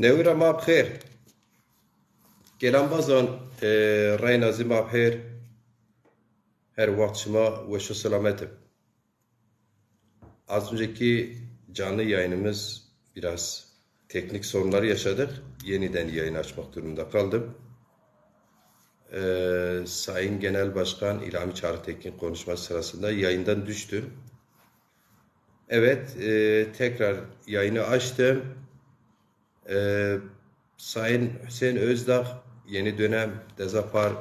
نویرا ما بخیر گلان بازان رای نازی ما بخیر her vakit şuma ve şu selametim. Az önceki canlı yayınımız biraz teknik sorunlar yaşadık. Yeniden yayın açmak durumunda kaldım. Sayın Genel Başkan İlhami Çağrıtekin konuşması sırasında yayından düştüm. Evet, tekrar yayını açtım. Sayın Hüseyin Özdağ, yeni dönem Dezapar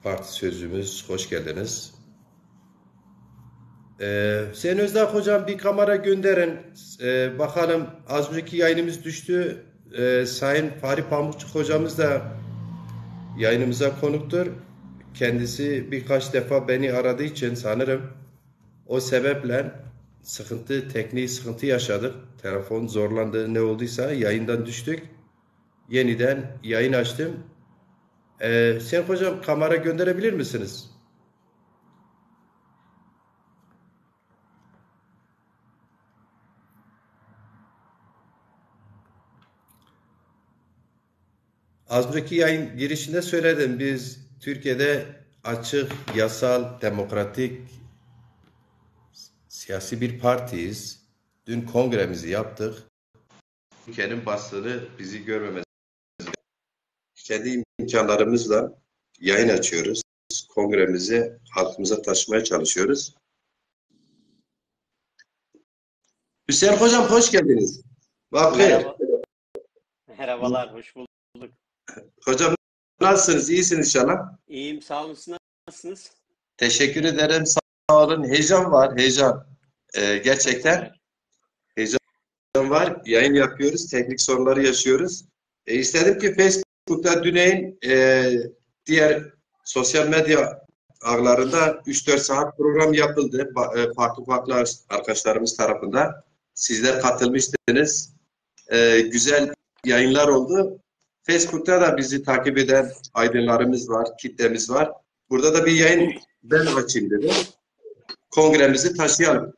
Parti sözcümüz, hoş geldiniz. Hüseyin Özdağ hocam bir kamera gönderin. Bakalım, az önceki yayınımız düştü. Sayın Fahri Pamukçuk hocamız da yayınımıza konuktur. Kendisi birkaç defa beni aradığı için sanırım o sebeple teknik sıkıntı yaşadık. Telefon zorlandı, ne olduysa yayından düştük. Yeniden yayın açtım. Hüseyin hocam kamera gönderebilir misiniz? Az önceki yayın girişinde söyledim. Biz Türkiye'de açık, yasal, demokratik, siyasi bir partiyiz. Dün kongremizi yaptık. Türkiye'nin basını bizi görmemesi. Kendi imkanlarımızla yayın açıyoruz. Kongremizi halkımıza taşımaya çalışıyoruz. Hüseyin hocam hoş geldiniz. Merhaba. Merhabalar, hoş bulduk. Hocam nasılsınız? İyisiniz inşallah. İyiyim, sağ olun. Siz nasılsınız? Teşekkür ederim. Sağ olun. Heyecan var. Heyecan. Gerçekten heyecan var. Yayın yapıyoruz. Teknik sorunları yaşıyoruz. İstedim ki Facebook'ta Düney'in diğer sosyal medya ağlarında 3-4 saat program yapıldı. Farklı arkadaşlarımız tarafından. Sizler katılmıştınız. Güzel yayınlar oldu. Facebook'ta da bizi takip eden aydınlarımız var, kitlemiz var. Burada da bir yayın ben açayım dedim. Kongremizi taşıyalım.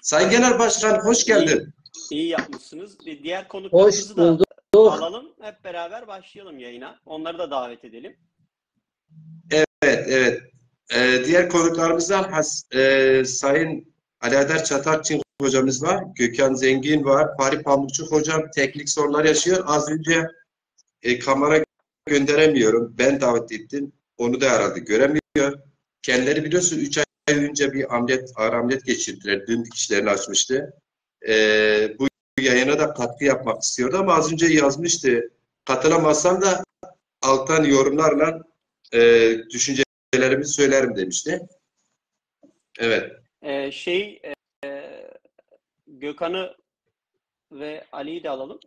Sayın Genel Başkan hoş geldin. İyi yapmışsınız. Diğer konuklarımızı da alalım. Hep beraber başlayalım yayına. Onları da davet edelim. Evet. Diğer konuklarımızdan Sayın Ali Ader Çatakçı hocamız var. Gökhan Zengin var. Fahri Pamukçuk hocam teknik sorunlar yaşıyor. Az önce kamera gönderemiyorum. Ben davet ettim. Onu da aradı. Göremiyor. Kendileri biliyorsun 3 ay önce bir ağır ameliyat geçirdiler. Dün dikişlerini açmıştı. Bu yayına da katkı yapmak istiyordu ama az önce yazmıştı. Katılamazsam da alttan yorumlarla düşüncelerimi söylerim demişti. Evet. Gökhan'ı ve Ali'yi de alalım.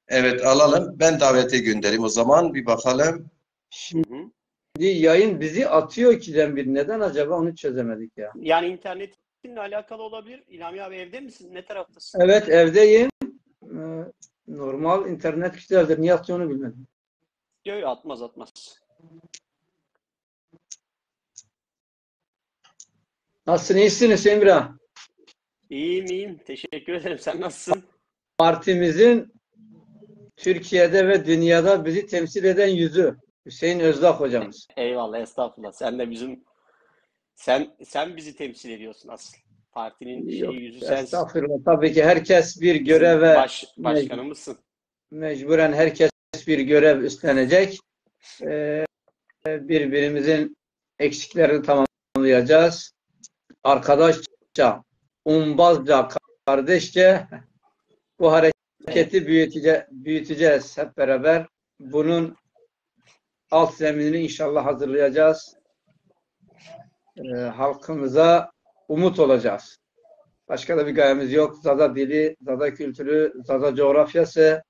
Evet alalım. Ben davete göndereyim o zaman. Bir bakalım. Şimdi yayın bizi atıyor ikiden bir. Neden acaba onu çözemedik ya. Yani internetinle alakalı olabilir. İlhami abi evde misin? Ne taraftasın? Evet evdeyim. Normal internet güzeldir. Niye atıyor onu bilmedim. Yok atmaz. Nasılsın? İyisiniz Emrah? İyiyim. Teşekkür ederim. Sen nasılsın? Partimizin Türkiye'de ve dünyada bizi temsil eden yüzü Hüseyin Özdağ hocamız. Eyvallah, estağfurullah. Sen de sen bizi temsil ediyorsun asıl. Partinin yüzü sensin. Estağfurullah. Tabii ki herkes bir göreve başkanımızsın. Mecburen herkes bir görev üstlenecek. Birbirimizin eksiklerini tamamlayacağız. Arkadaşça, umbazca, kardeşçe bu hareketi büyüteceğiz hep beraber. Bunun alt zeminini inşallah hazırlayacağız. Halkımıza umut olacağız. Başka da bir gayemiz yok. Zaza dili, Zaza kültürü, Zaza coğrafyası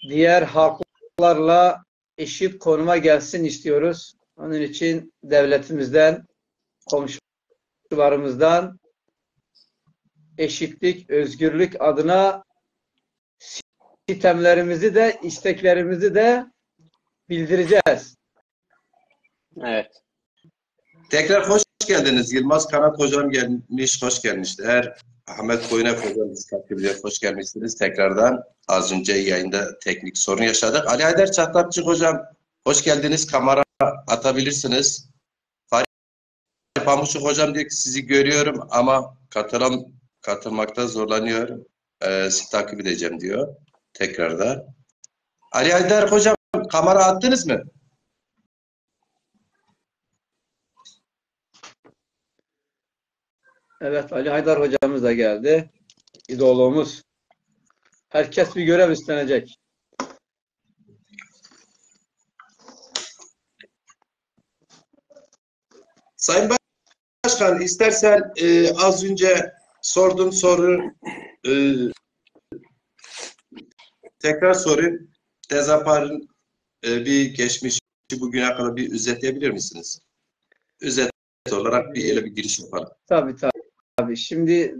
diğer halklarla eşit konuma gelsin istiyoruz. Onun için devletimizden, komşularımızdan eşitlik, özgürlük adına sistemlerimizi de, isteklerimizi de bildireceğiz. Evet. Tekrar hoş geldiniz. Yılmaz Kanat hocam gelmiş, hoş gelmişler. Ahmet Koyunak hocam biz takip ediyor. Hoş gelmişsiniz tekrardan. Az önce yayında teknik sorun yaşadık. Ali Haydar Çatlakçık hocam hoş geldiniz. Kamera atabilirsiniz. Fahri Pamukçuk hocam diyor ki sizi görüyorum ama katılmakta zorlanıyor. Sizi takip edeceğim diyor. Tekrardan. Ali Haydar hocam kamera attınız mı? Evet, Ali Haydar hocamız da geldi. İdolumuz. Herkes bir görev üstlenecek. Sayın Başkan istersen az önce sorduğum soru tekrar sorayım. Dezapar'ın bir geçmişi bugüne kadar bir özetleyebilir misiniz? Özet olarak bir giriş yapalım. Tabii. Şimdi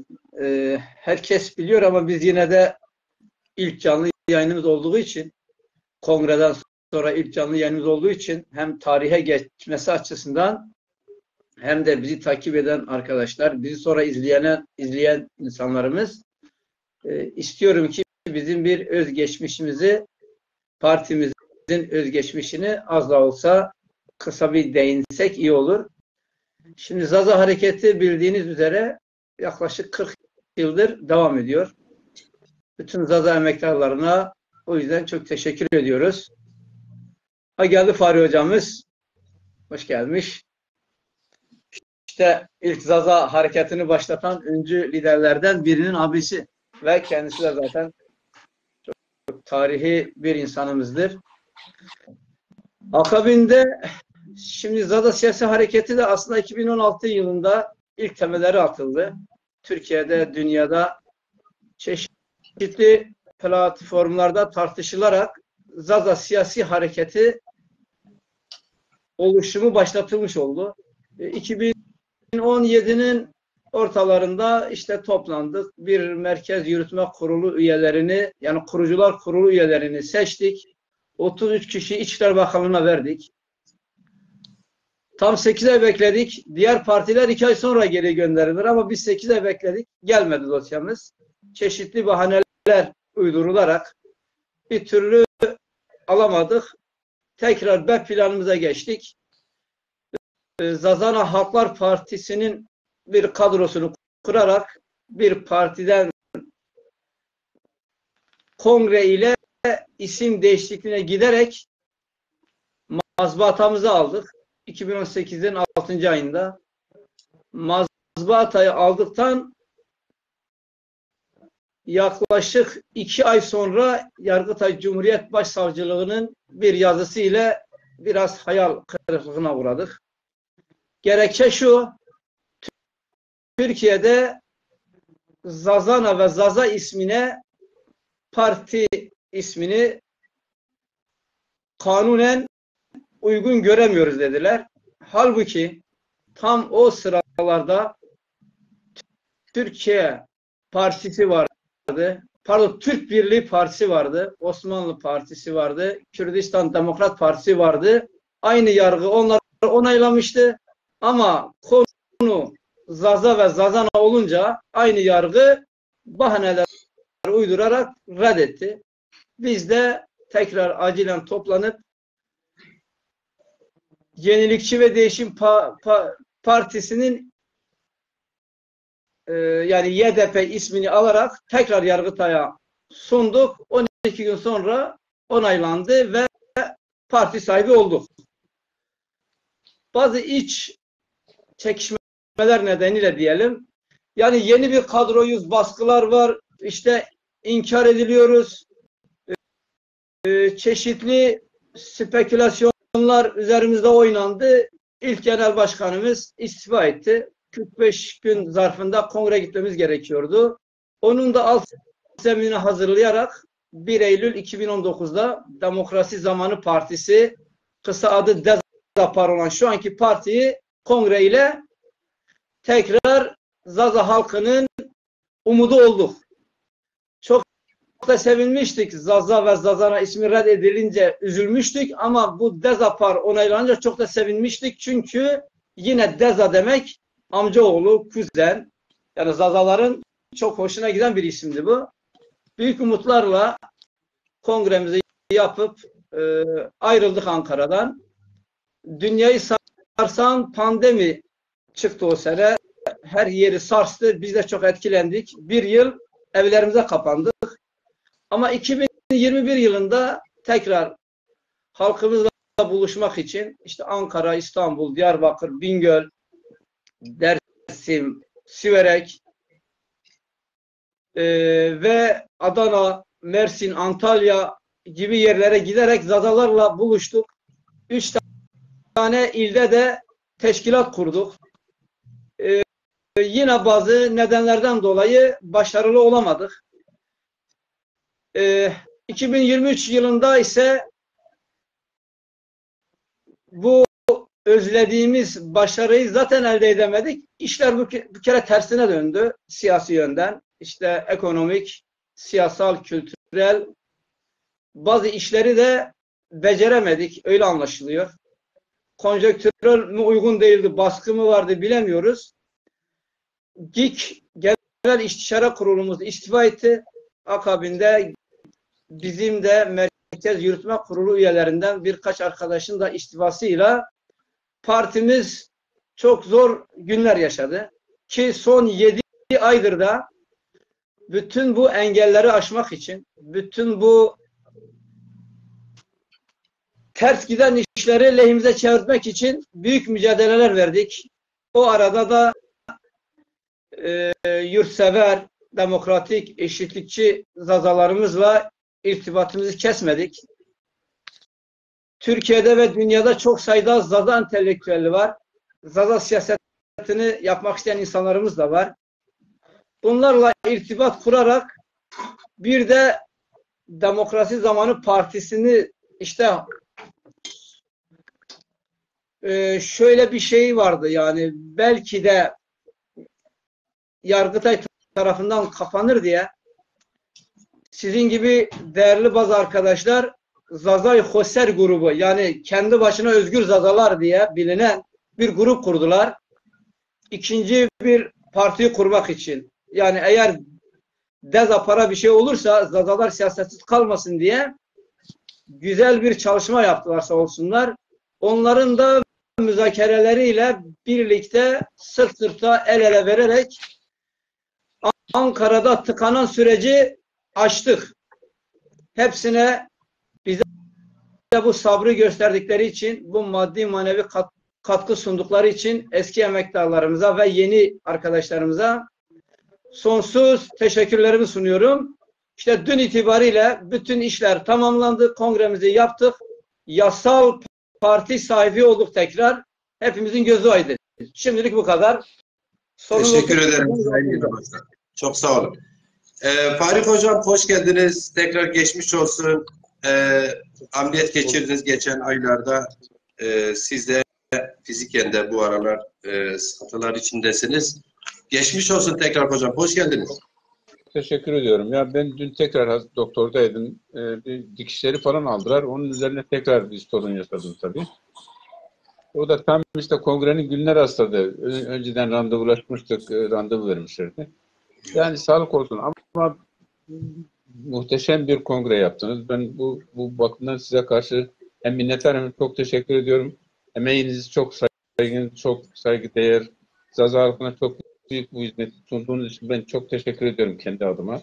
herkes biliyor ama biz yine de ilk canlı yayınımız olduğu için, kongreden sonra ilk canlı yayınımız olduğu için hem tarihe geçmesi açısından hem de bizi takip eden arkadaşlar, bizi sonra izleyen insanlarımız istiyorum ki bizim bir özgeçmişimizi, partimizin özgeçmişini az da olsa kısa bir değinsek iyi olur. Şimdi Zaza Hareketi bildiğiniz üzere yaklaşık 40 yıldır devam ediyor. Bütün Zaza emektarlarına o yüzden çok teşekkür ediyoruz. Geldi Fahri hocamız. Hoş gelmiş. İşte ilk Zaza Hareketi'ni başlatan öncü liderlerden birinin abisi ve kendisi de zaten çok tarihi bir insanımızdır. Akabinde şimdi Zaza Siyasi Hareketi de aslında 2016 yılında ilk temelleri atıldı. Türkiye'de, dünyada çeşitli platformlarda tartışılarak Zaza Siyasi Hareketi oluşumu başlatılmış oldu. 2017'nin ortalarında işte toplandık. Bir Merkez Yürütme Kurulu üyelerini, yani Kurucular Kurulu üyelerini seçtik. 33 kişi İçişleri Bakanlığı'na verdik. Tam 8 ay bekledik. Diğer partiler 2 ay sonra geri gönderilir ama biz 8 ay bekledik. Gelmedi dosyamız. Çeşitli bahaneler uydurularak bir türlü alamadık. Tekrar B planımıza geçtik. Zazana Halklar Partisi'nin bir kadrosunu kurarak bir partiden kongre ile isim değişikliğine giderek mazbaatamızı aldık. 2018'in 6. ayında mazbaatayı aldıktan yaklaşık 2 ay sonra Yargıtay Cumhuriyet Başsavcılığı'nın bir yazısı ile biraz hayal kırıklığına uğradık. Gerekçe şu, Türkiye'de Zazana ve Zaza ismine, parti ismini kanunen uygun göremiyoruz dediler. Halbuki tam o sıralarda Türkiye Partisi vardı. Pardon, Türk Birliği Partisi vardı. Osmanlı Partisi vardı. Kürdistan Demokrat Partisi vardı. Aynı yargı onları onaylamıştı. Ama konu Zaza ve Zazana olunca aynı yargı bahaneler uydurarak reddetti. Biz de tekrar acilen toplanıp Yenilikçi ve Değişim Partisi'nin yani YDP ismini alarak tekrar Yargıtay'a sunduk. 12 gün sonra onaylandı ve parti sahibi olduk. Bazı iç çekişmeler nedeniyle diyelim. Yani yeni bir kadroyuz, baskılar var, işte inkar ediliyoruz. Çeşitli spekülasyonlar üzerimizde oynandı. İlk genel başkanımız istifa etti. 45 gün zarfında kongre gitmemiz gerekiyordu. Onun da alt zeminini hazırlayarak 1 Eylül 2019'da Demokrasi Zamanı Partisi, kısa adı DEZAPAR olan şu anki partiyi kongre ile tekrar Zaza halkının umudu olduk. Çok da sevinmiştik. Zaza ve Zazana ismi reddedilince üzülmüştük ama bu DEZAPAR onaylanınca çok da sevinmiştik. Çünkü yine Deza demek amcaoğlu, kuzen. Yani Zazaların çok hoşuna giden bir isimdi bu. Büyük umutlarla kongremizi yapıp ayrıldık Ankara'dan. Dünyayı sarsan pandemi çıktı o sene. Her yeri sarstı. Biz de çok etkilendik. Bir yıl evlerimize kapandık. Ama 2021 yılında tekrar halkımızla buluşmak için işte Ankara, İstanbul, Diyarbakır, Bingöl, Dersim, Siverek ve Adana, Mersin, Antalya gibi yerlere giderek Zazalarla buluştuk. 3 tane ilde de teşkilat kurduk. Yine bazı nedenlerden dolayı başarılı olamadık. 2023 yılında ise bu özlediğimiz başarıyı zaten elde edemedik. İşler bu kere tersine döndü siyasi yönden. İşte ekonomik, siyasal, kültürel bazı işleri de beceremedik. Öyle anlaşılıyor. Konjonktürel mü uygun değildi, baskı mı vardı bilemiyoruz. GİK Genel İstişare Kurulumuz istifa etti. Akabinde bizim de Merkez Yürütme Kurulu üyelerinden birkaç arkadaşın da istifasıyla partimiz çok zor günler yaşadı. Ki son 7 aydır da bütün bu engelleri aşmak için, bütün bu ters giden işleri lehimize çevirmek için büyük mücadeleler verdik. O arada da yurtsever, demokratik, eşitlikçi zazalarımızla irtibatımızı kesmedik. Türkiye'de ve dünyada çok sayıda Zaza entelektüeli var. Zaza siyasetini yapmak isteyen insanlarımız da var. Bunlarla irtibat kurarak bir de Demokrasi Zamanı Partisi'ni işte şöyle bir şey vardı, yani belki de Yargıtay tarafından kapanır diye sizin gibi değerli bazı arkadaşlar Zazay Hoser grubu, yani kendi başına özgür Zazalar diye bilinen bir grup kurdular. İkinci bir partiyi kurmak için. Yani eğer dezapara bir şey olursa Zazalar siyasetsiz kalmasın diye güzel bir çalışma yaptılar sağ olsunlar. Onların da müzakereleriyle birlikte sırt sırta el ele vererek Ankara'da tıkanan süreci açtık. Hepsine bize bu sabrı gösterdikleri için, bu maddi manevi katkı sundukları için eski emektarlarımıza ve yeni arkadaşlarımıza sonsuz teşekkürlerimi sunuyorum. İşte dün itibariyle bütün işler tamamlandı. Kongremizi yaptık. Yasal parti sahibi olduk tekrar. Hepimizin gözü aydın. Şimdilik bu kadar. Teşekkür ederim. Çok sağ olun. Farik Hocam hoş geldiniz. Tekrar geçmiş olsun. Ameliyat geçirdiniz geçen aylarda. Siz de fiziken de bu aralar sıkıntılar içindesiniz. Geçmiş olsun tekrar hocam. Hoş geldiniz. Teşekkür ediyorum. Ya ben dün tekrar doktordaydım. Bir dikişleri falan aldılar. Onun üzerine tekrar bir sorun yaşadım tabii. O da tam işte kongrenin günler hastadı. Önceden randevulaşmıştık. Randevu vermişlerdi. Yani sağlık olsun ama muhteşem bir kongre yaptınız. Ben bu bakımdan size karşı hem minnettarım hem çok teşekkür ediyorum. Emeğiniz çok saygıdeğer. Zaza halkına çok büyük bu hizmeti sunduğunuz için ben çok teşekkür ediyorum kendi adıma.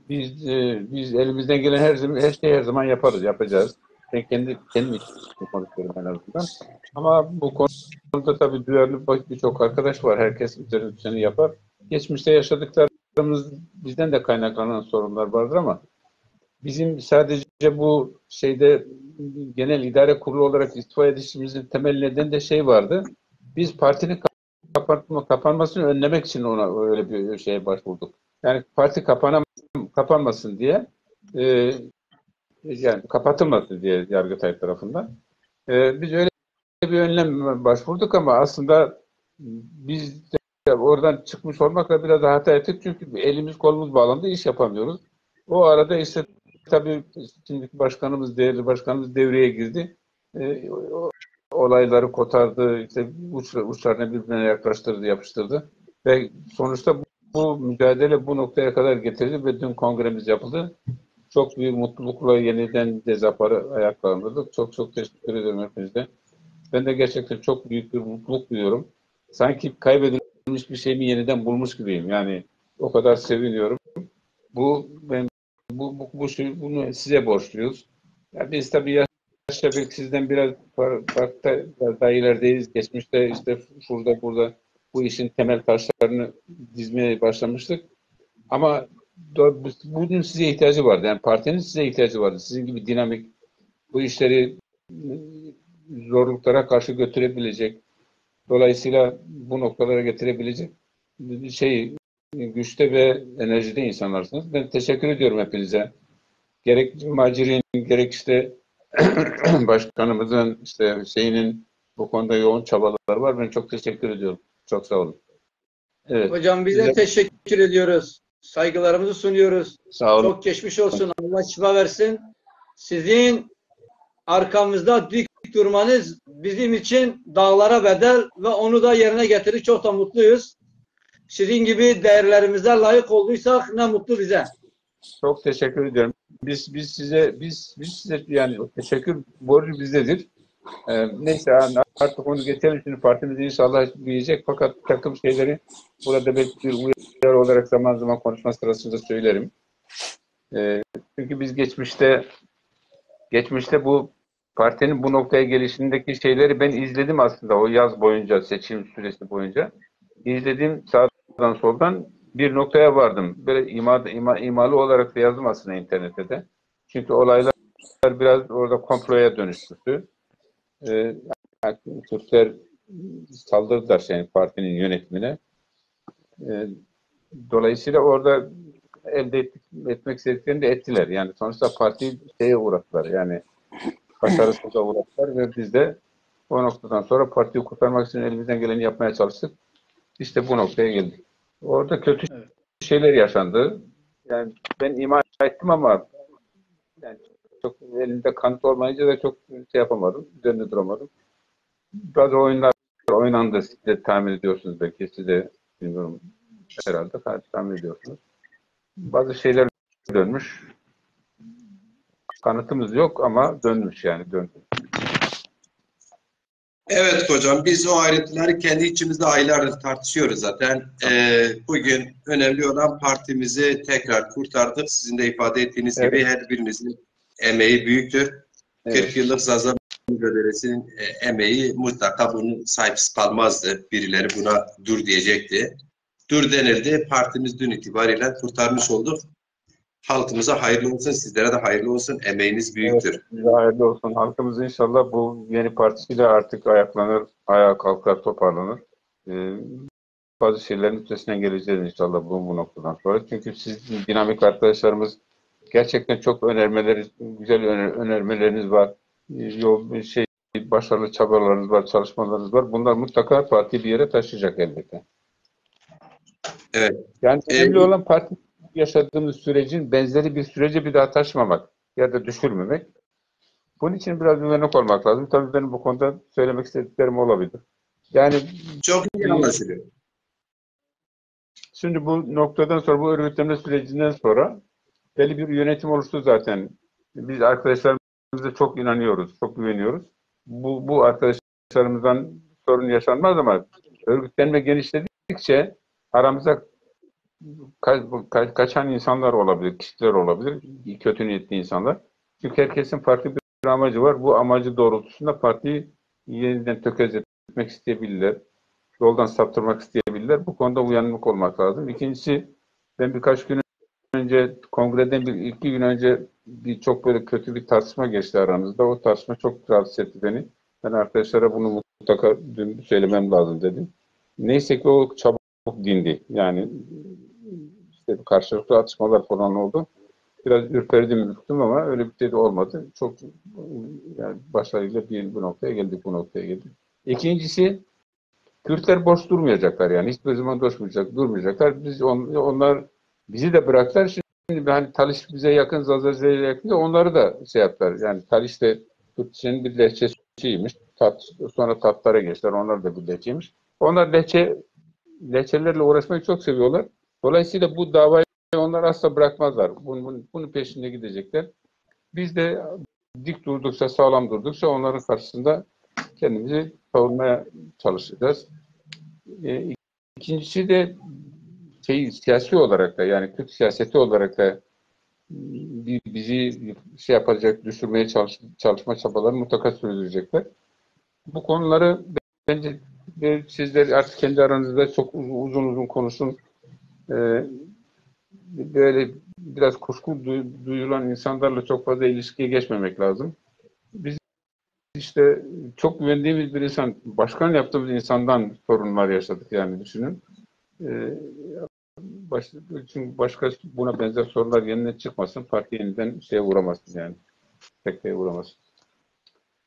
Biz elimizden gelen her şeyi her zaman yapacağız. Ben kendim için konuşuyorum en azından. Ama bu konuda tabii duyarlı birçok arkadaş var. Herkes üzerine yapar. Geçmişte yaşadıklarımız bizden de kaynaklanan sorunlar vardır ama bizim sadece bu şeyde genel idare kurulu olarak istifa edişimizin temel nedeni de vardı. Biz partinin kapanmasını önlemek için ona öyle bir şeye başvurduk. Yani parti kapanmasın diye yani kapatılmasın diye Yargıtay tarafından. Biz öyle bir önlem başvurduk ama aslında biz de oradan çıkmış olmakla biraz da hata ettik çünkü elimiz kolumuz bağlandı, iş yapamıyoruz. O arada işte tabii şimdiki değerli başkanımız devreye girdi. Olayları kotardı, işte uçlarını birbirine yaklaştırdı, yapıştırdı ve sonuçta bu mücadele bu noktaya kadar getirdi ve dün kongremiz yapıldı. Çok büyük mutlulukla yeniden Dezapar'ı ayaklandırdık. Çok çok teşekkür ederim hepinize. Ben de gerçekten çok büyük bir mutluluk duyuyorum. Sanki kaybedilmiş bir şeyimi yeniden bulmuş gibiyim. Yani o kadar seviniyorum. Bunu size borçluyuz. Ya biz tabii yaşça belki sizden biraz farklı, biraz daha ilerideyiz. Geçmişte işte şurada burada bu işin temel taşlarını dizmeye başlamıştık. Ama bunun size ihtiyacı vardı. Yani partinin size ihtiyacı vardı. Sizin gibi dinamik, bu işleri zorluklara karşı götürebilecek, dolayısıyla bu noktalara getirebilecek güçte ve enerjide insanlarsınız. Ben teşekkür ediyorum hepinize. Gerek Macir'in, gerek işte başkanımızın, işte Hüseyin'in bu konuda yoğun çabaları var. Ben çok teşekkür ediyorum. Çok sağ olun. Evet. Hocam biz de teşekkür ediyoruz. Saygılarımızı sunuyoruz. Sağ olun. Çok geçmiş olsun. Allah şifa versin. Sizin arkamızda dik durmanız bizim için dağlara bedel ve onu da yerine getirdik. Çok da mutluyuz. Sizin gibi değerlerimize layık olduysak ne mutlu bize. Çok teşekkür ediyorum. Biz size yani teşekkür borcu bizdedir. Neyse artık onu geçelim. Şimdi partimiz inşallah büyüyecek, fakat bir takım şeyleri burada belki bir uyarı olarak zaman zaman konuşma sırasında söylerim. Çünkü biz geçmişte bu partinin bu noktaya gelişindeki şeyleri ben izledim aslında o yaz boyunca, seçim süresi boyunca. İzledim, sağdan soldan bir noktaya vardım. Böyle imalı olarak da yazdım aslında internette de. Çünkü olaylar biraz orada komploya dönüştü. Yani Türkler saldırdılar yani partinin yönetimine. Dolayısıyla orada elde etmek istediklerini de ettiler. Yani sonuçta partiyi şeye uğrattılar. Yani başarısızlığa uğrattılar ve biz de o noktadan sonra partiyi kurtarmak için elimizden geleni yapmaya çalıştık. İşte bu noktaya geldik. Orada kötü şeyler yaşandı. Yani ben ima ettim ama yani çok elinde kanıt olmayınca da çok şey yapamadım. Üzerinde duramadım. Bazı oyunlar oynandı. Siz de tahmin ediyorsunuz belki. Siz de bilmiyorum herhalde tahmin ediyorsunuz. Bazı şeyler dönmüş. Kanıtımız yok ama dönmüş yani döndü. Evet hocam, biz o ayrıntıları kendi içimizde aylardır tartışıyoruz zaten. Bugün önemli olan partimizi tekrar kurtardık. Sizin de ifade ettiğiniz gibi her birinizin emeği büyüktür. Evet. 40 yıllık Zaza mücadelesinin emeği mutlaka bunun sahipsiz kalmazdı. Birileri buna dur diyecekti. Dur denildi. Partimiz dün itibariyle kurtarmış olduk. Halkımıza hayırlı olsun, sizlere de hayırlı olsun. Emeğiniz büyüktür. Evet, size hayırlı olsun. Halkımız inşallah bu yeni partisiyle artık ayaklanır, ayağa kalkar, toparlanır. Bazı şeylerin üstesinden geleceğiz inşallah bu noktadan sonra. Çünkü siz dinamik arkadaşlarımız gerçekten çok güzel önermeleriniz var. Başarılı çabalarınız var, çalışmalarınız var. Bunlar mutlaka partiyi bir yere taşıyacak elbette. Evet. Yani önemli olan parti yaşadığımız sürecin benzeri bir sürece bir daha taşımamak ya da düşürmemek. Bunun için biraz uyanık olmak lazım. Tabii benim bu konuda söylemek istediklerim olabilir. Yani çok iyi anlaşılıyor. Şimdi bu noktadan sonra, bu örgütlenme sürecinden sonra belli bir yönetim oluştu zaten. Biz arkadaşlarımıza çok inanıyoruz, çok güveniyoruz. Bu arkadaşlarımızdan sorun yaşanmaz ama örgütlenme genişledikçe aramıza kaçan insanlar olabilir, kişiler olabilir, kötü niyetli insanlar. Çünkü herkesin farklı bir amacı var. Bu amacı doğrultusunda partiyi yeniden tökezletmek isteyebilirler. Yoldan saptırmak isteyebilirler. Bu konuda uyanık olmak lazım. İkincisi, ben birkaç gün önce, kongreden iki gün önce çok böyle kötü bir tartışma geçti aramızda. O tartışma çok rahatsız etti beni. Ben arkadaşlara bunu mutlaka dün söylemem lazım dedim. Neyse ki o çabuk dindi. Yani işte karşılıklı atışmalar falan oldu. Biraz ürperdim ama öyle bir şey de olmadı. Çok yani başarıyla bu noktaya geldik, bu noktaya geldik. İkincisi, Kürtler boş durmayacaklar yani. Hiçbir zaman durmayacaklar. Onlar bizi de bıraktılar. Şimdi hani Taliş bize yakın, Zazaze'ye yakın, onları da şey yaptılar. Yani Taliş de Kürtçenin bir lehçesiymiş. Sonra Tatlara geçtiler. Onlar da bir lehçeymiş. Onlar lehçelerle uğraşmayı çok seviyorlar. Dolayısıyla bu davayı onlar asla bırakmazlar. Bunun peşinde gidecekler. Biz de dik durdukça, sağlam durdukça onların karşısında kendimizi savunmaya çalışacağız. İkincisi de siyasi olarak da, yani Türk siyaseti olarak da bizi yapacak, düşürmeye çalışma çabaları mutlaka sürdürecekler. Bu konuları bence sizler artık kendi aranızda çok uzun konuşun. Böyle biraz kuşku duyulan insanlarla çok fazla ilişkiye geçmemek lazım. Biz işte çok güvendiğimiz bir insan, başkan yaptığımız insandan sorunlar yaşadık yani, düşünün. Çünkü başka buna benzer sorular yeniden çıkmasın, parti yeniden uğramasın yani. Sekteye uğramasın.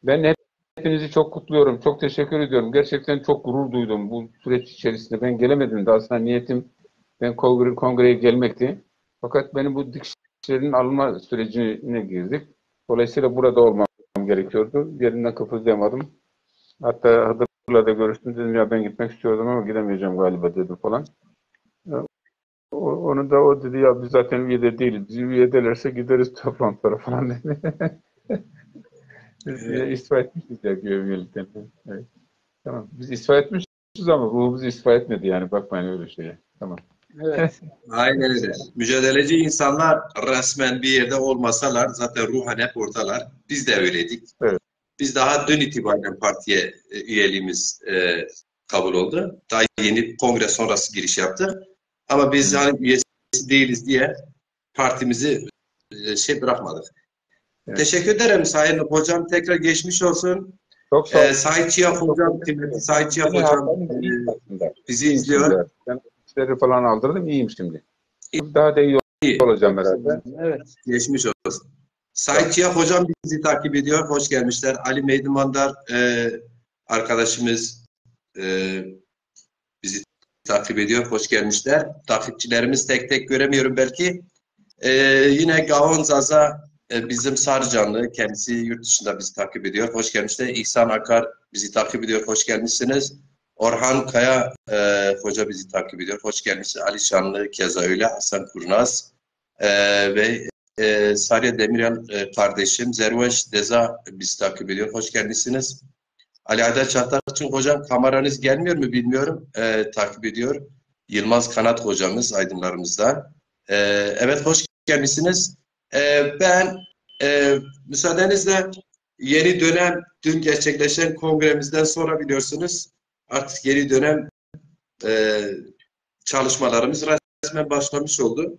Ben hepinizi çok kutluyorum, çok teşekkür ediyorum. Gerçekten çok gurur duydum bu süreç içerisinde. Ben gelemedim de aslında niyetim kongreye gelmekti. Fakat benim bu dikişlerin alınma sürecine girdik. Dolayısıyla burada olmam gerekiyordu. Yerinden kıpırdayamadım. Hatta Hıdır'la da görüştüm, dedim ya ben gitmek istiyordum ama gidemeyeceğim galiba dedim falan. Onu da o dedi ya biz zaten üyede değiliz. Bizi üye ederlerse gideriz toplantılara falan dedi. Biz istifa etmişiz ya üyelikten. Evet. Tamam. Biz istifa etmişiz ama ruhumuz istifa etmedi yani. Bakmayın öyle şeye. Tamam. Evet. Aynen öyle. Mücadeleci insanlar resmen bir yerde olmasalar zaten ruhen hep oradalar. Biz de öyleydik. Evet. Biz daha dün itibaren partiye üyeliğimiz kabul oldu. Daha yeni kongre sonrası giriş yaptık. Ama biz hani üyesi değiliz diye partimizi bırakmadık. Evet. Teşekkür ederim Sayın Hocam. Tekrar geçmiş olsun. Çok sağ olun. Sait Çiyak Hocam, Sait Çiyak Hocam bizi izliyor. Ben işleri falan aldırdım. İyiyim şimdi. Daha da iyi olacağım herhalde. Evet. Geçmiş olsun. Sait Çiyak Hocam bizi takip ediyor. Hoş gelmişler. Ali Meydumandar arkadaşımız bizi takip ediyor. Hoş gelmişler. Takipçilerimiz tek tek göremiyorum belki. Yine Gavon Zaza bizim Sarıcanlı. Kendisi yurt dışında bizi takip ediyor. Hoş gelmişler. İhsan Akar bizi takip ediyor. Hoş gelmişsiniz. Orhan Kaya Hoca bizi takip ediyor. Hoş gelmişsiniz. Ali Şanlı keza öyle. Hasan Kurnaz ve Sarıya Demirel kardeşim. Zerveş Deza bizi takip ediyor. Hoş gelmişsiniz. Ali Aydar Çatakçı hocam kameranız gelmiyor mu bilmiyorum. Takip ediyor. Yılmaz Kanat hocamız aydınlarımızdan. Evet hoş gelmişsiniz. Ben müsaadenizle yeni dönem dün gerçekleşen kongremizden sonra biliyorsunuz artık yeni dönem çalışmalarımız resmen başlamış oldu.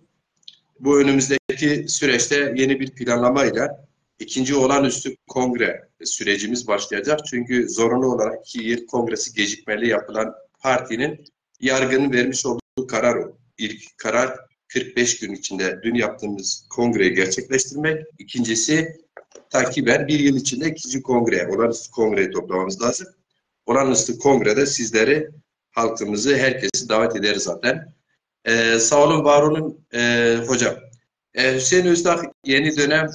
Bu önümüzdeki süreçte yeni bir planlamayla ikinci olağanüstü kongre sürecimiz başlayacak. Çünkü zorunlu olarak 2 yıl kongresi gecikmeli yapılan partinin yargının vermiş olduğu karar o. İlk karar 45 gün içinde dün yaptığımız kongreyi gerçekleştirmek. İkincisi takiben 1 yıl içinde ikinci kongre, olağanüstü kongreyi toplamamız lazım. Olağanüstü kongrede sizleri, halkımızı, herkesi davet ederiz zaten. Sağ olun, var olun hocam. Hüseyin Özdak yeni dönem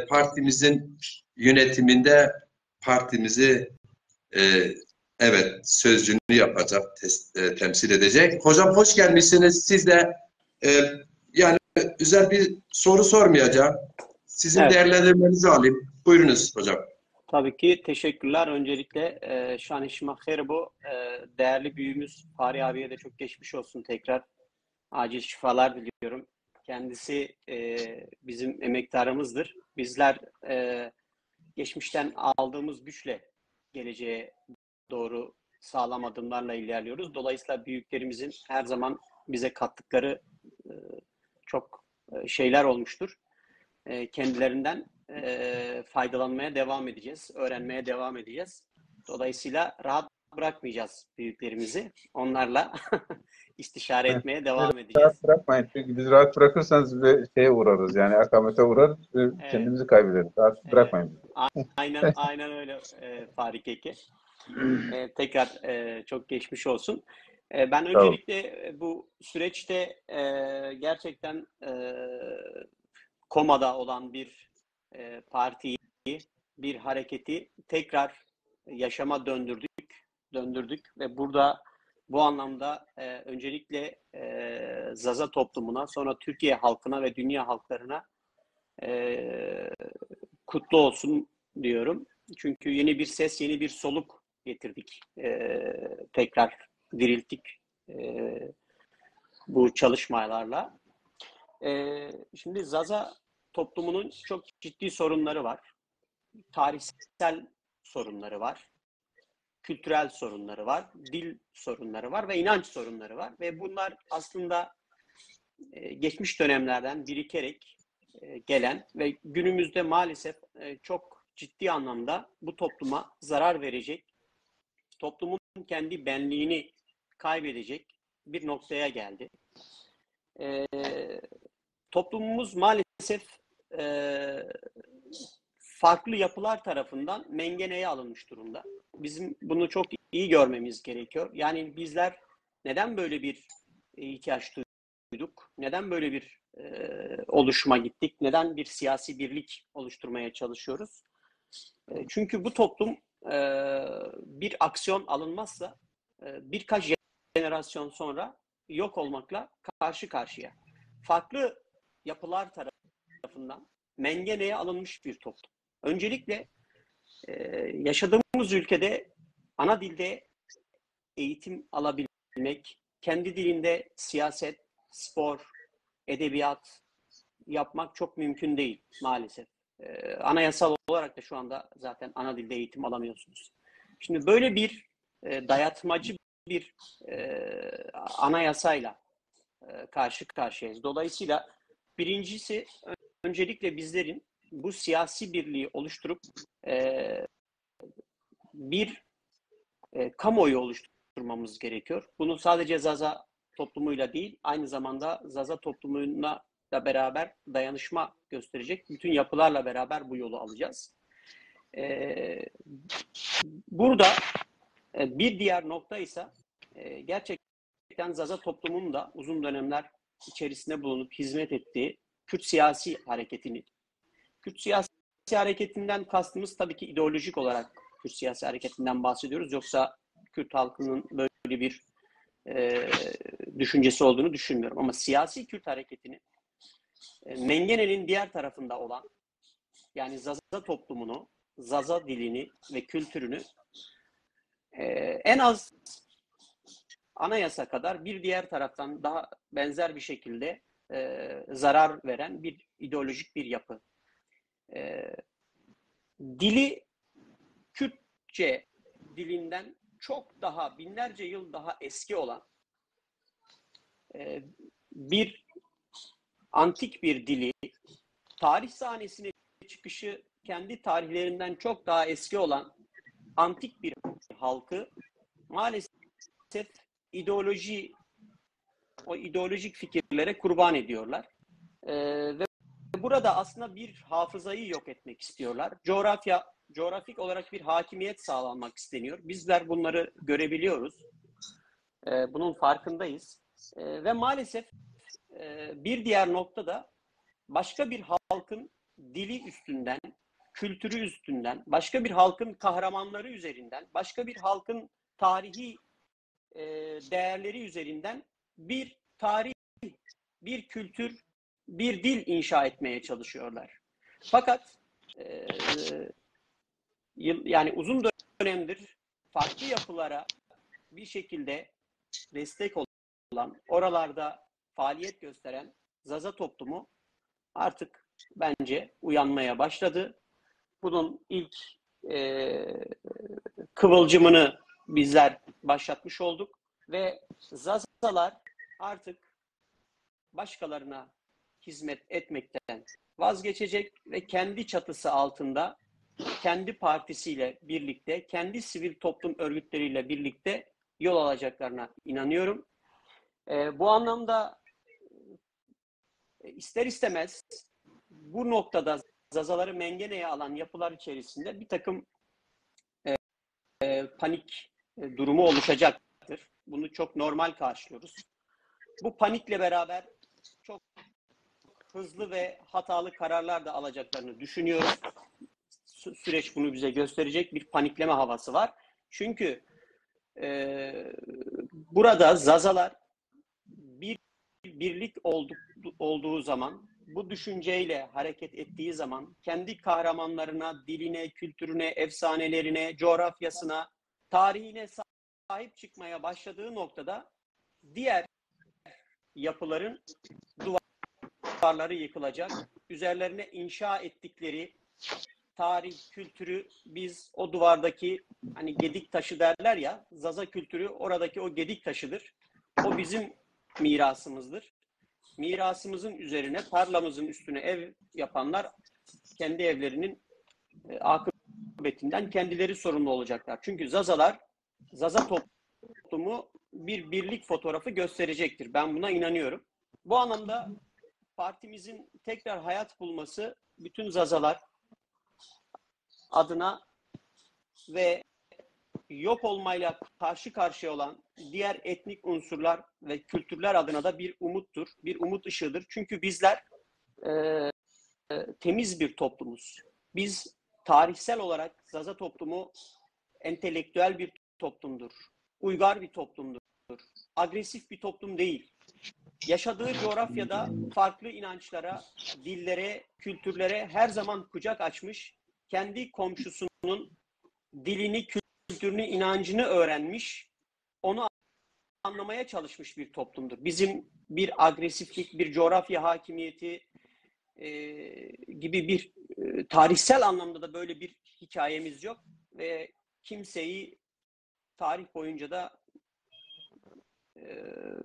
partimizin yönetiminde partimizi evet sözcüğünü yapacak, temsil edecek. Hocam hoş gelmişsiniz. Siz de yani özel bir soru sormayacağım. Sizin değerlendirmenizi alayım. Buyurunuz hocam. Tabii ki teşekkürler. Öncelikle Şanışmaher bu değerli büyüğümüz Fahri abiye de çok geçmiş olsun tekrar. Acil şifalar diliyorum. Kendisi bizim emektarımızdır. Bizler geçmişten aldığımız güçle geleceğe doğru sağlam adımlarla ilerliyoruz. Dolayısıyla büyüklerimizin her zaman bize kattıkları çok şeyler olmuştur. Kendilerinden faydalanmaya devam edeceğiz, öğrenmeye devam edeceğiz. Dolayısıyla rahat bırakmayacağız büyüklerimizi. Onlarla istişare etmeye devam edeceğiz. Rahat bırakmayın. Çünkü biz rahat bırakırsanız uğrarız. Yani akamete uğrar ve kendimizi kaybederiz. Rahat bırakmayın. Aynen öyle Farik Eke. Tekrar çok geçmiş olsun. Ben öncelikle bu süreçte gerçekten komada olan bir partiyi, bir hareketi tekrar yaşama döndürdük ve burada Bu anlamda öncelikle Zaza toplumuna, sonra Türkiye halkına ve dünya halklarına kutlu olsun diyorum. Çünkü yeni bir ses, yeni bir soluk getirdik. Tekrar dirilttik bu çalışmalarla. Şimdi Zaza toplumunun çok ciddi sorunları var. Tarihsel sorunları var. Kültürel sorunları var. Dil sorunları var ve inanç sorunları var. Ve bunlar aslında geçmiş dönemlerden birikerek gelen ve günümüzde maalesef çok ciddi anlamda bu topluma zarar verecek, toplumun kendi benliğini kaybedecek bir noktaya geldi. Toplumumuz maalesef farklı yapılar tarafından mengeneye alınmış durumda. Bizim bunu çok iyi görmemiz gerekiyor. Yani bizler neden böyle bir ihtiyaç duyduk? Neden böyle bir oluşuma gittik? Neden bir siyasi birlik oluşturmaya çalışıyoruz? Çünkü bu toplum bir aksiyon alınmazsa birkaç jenerasyon sonra yok olmakla karşı karşıya. Farklı yapılar tarafından mengeneye alınmış bir toplum. Öncelikle yaşadığımız ülkede ana dilde eğitim alabilmek, kendi dilinde siyaset, spor, edebiyat yapmak çok mümkün değil maalesef. Anayasal olarak da şu anda zaten ana dilde eğitim alamıyorsunuz. Şimdi böyle bir dayatmacı bir anayasayla karşı karşıyayız. Dolayısıyla birincisi öncelikle bizlerin bu siyasi birliği oluşturup bir kamuoyu oluşturmamız gerekiyor. Bunu sadece Zaza toplumuyla değil, aynı zamanda Zaza toplumuyla da beraber dayanışma gösterecek bütün yapılarla beraber bu yolu alacağız. Burada bir diğer nokta ise gerçekten Zaza toplumunun da uzun dönemler içerisinde bulunup hizmet ettiği Kürt siyasi hareketini. Kürt siyasi hareketinden kastımız tabii ki ideolojik olarak Kürt siyasi hareketinden bahsediyoruz. Yoksa Kürt halkının böyle bir düşüncesi olduğunu düşünmüyorum. Ama siyasi Kürt hareketini mengenenin diğer tarafında olan, yani Zaza toplumunu, Zaza dilini ve kültürünü en az anayasa kadar bir diğer taraftan daha benzer bir şekilde zarar veren bir ideolojik bir yapı. Dili Kürtçe dilinden çok daha binlerce yıl daha eski olan bir antik bir dili, tarih sahnesine çıkışı kendi tarihlerinden çok daha eski olan antik bir halkı maalesef o ideolojik fikirlere kurban ediyorlar. Ve burada aslında bir hafızayı yok etmek istiyorlar. Coğrafik olarak bir hakimiyet sağlanmak isteniyor. Bizler bunları görebiliyoruz. Bunun farkındayız. Ve maalesef bir diğer nokta da başka bir halkın dili üstünden, kültürü üstünden, başka bir halkın kahramanları üzerinden, başka bir halkın tarihi değerleri üzerinden bir tarih, bir kültür, bir dil inşa etmeye çalışıyorlar. Fakat yani uzun dönemdir farklı yapılara bir şekilde destek olan, oralarda faaliyet gösteren Zaza toplumu artık bence uyanmaya başladı. Bunun ilk kıvılcımını bizler başlatmış olduk ve Zazalar artık başkalarına hizmet etmekten vazgeçecek ve kendi çatısı altında, kendi partisiyle birlikte, kendi sivil toplum örgütleriyle birlikte yol alacaklarına inanıyorum. Bu anlamda ister istemez bu noktada Zazaları mengeneye alan yapılar içerisinde bir takım panik durumu oluşacaktır. Bunu çok normal karşılıyoruz. Bu panikle beraber çok hızlı ve hatalı kararlar da alacaklarını düşünüyorum. Süreç bunu bize gösterecek, bir panikleme havası var. Çünkü burada Zazalar birlik olduğu zaman, bu düşünceyle hareket ettiği zaman kendi kahramanlarına, diline, kültürüne, efsanelerine, coğrafyasına, tarihine sahip çıkmaya başladığı noktada diğer yapıların duvarları yıkılacak. Üzerlerine inşa ettikleri tarih, kültürü biz o duvardaki, hani gedik taşı derler ya, Zaza kültürü oradaki o gedik taşıdır. O bizim mirasımızdır. Mirasımızın üzerine, tarlamızın üstüne ev yapanlar kendi evlerinin akıbetinden kendileri sorumlu olacaklar. Çünkü Zaza toplumu bir birlik fotoğrafı gösterecektir. Ben buna inanıyorum. Bu anlamda partimizin tekrar hayat bulması bütün Zazalar adına ve yok olmayla karşı karşıya olan diğer etnik unsurlar ve kültürler adına da bir umuttur, bir umut ışığıdır. Çünkü bizler temiz bir toplumuz. Biz tarihsel olarak Zaza toplumu entelektüel bir toplumdur, uygar bir toplumdur, agresif bir toplum değil. Yaşadığı coğrafyada farklı inançlara, dillere, kültürlere her zaman kucak açmış, kendi komşusunun dilini, kültürünü, inancını öğrenmiş, onu anlamaya çalışmış bir toplumdur. Bizim bir agresiflik, bir coğrafya hakimiyeti gibi bir tarihsel anlamda da böyle bir hikayemiz yok ve kimseyi tarih boyunca da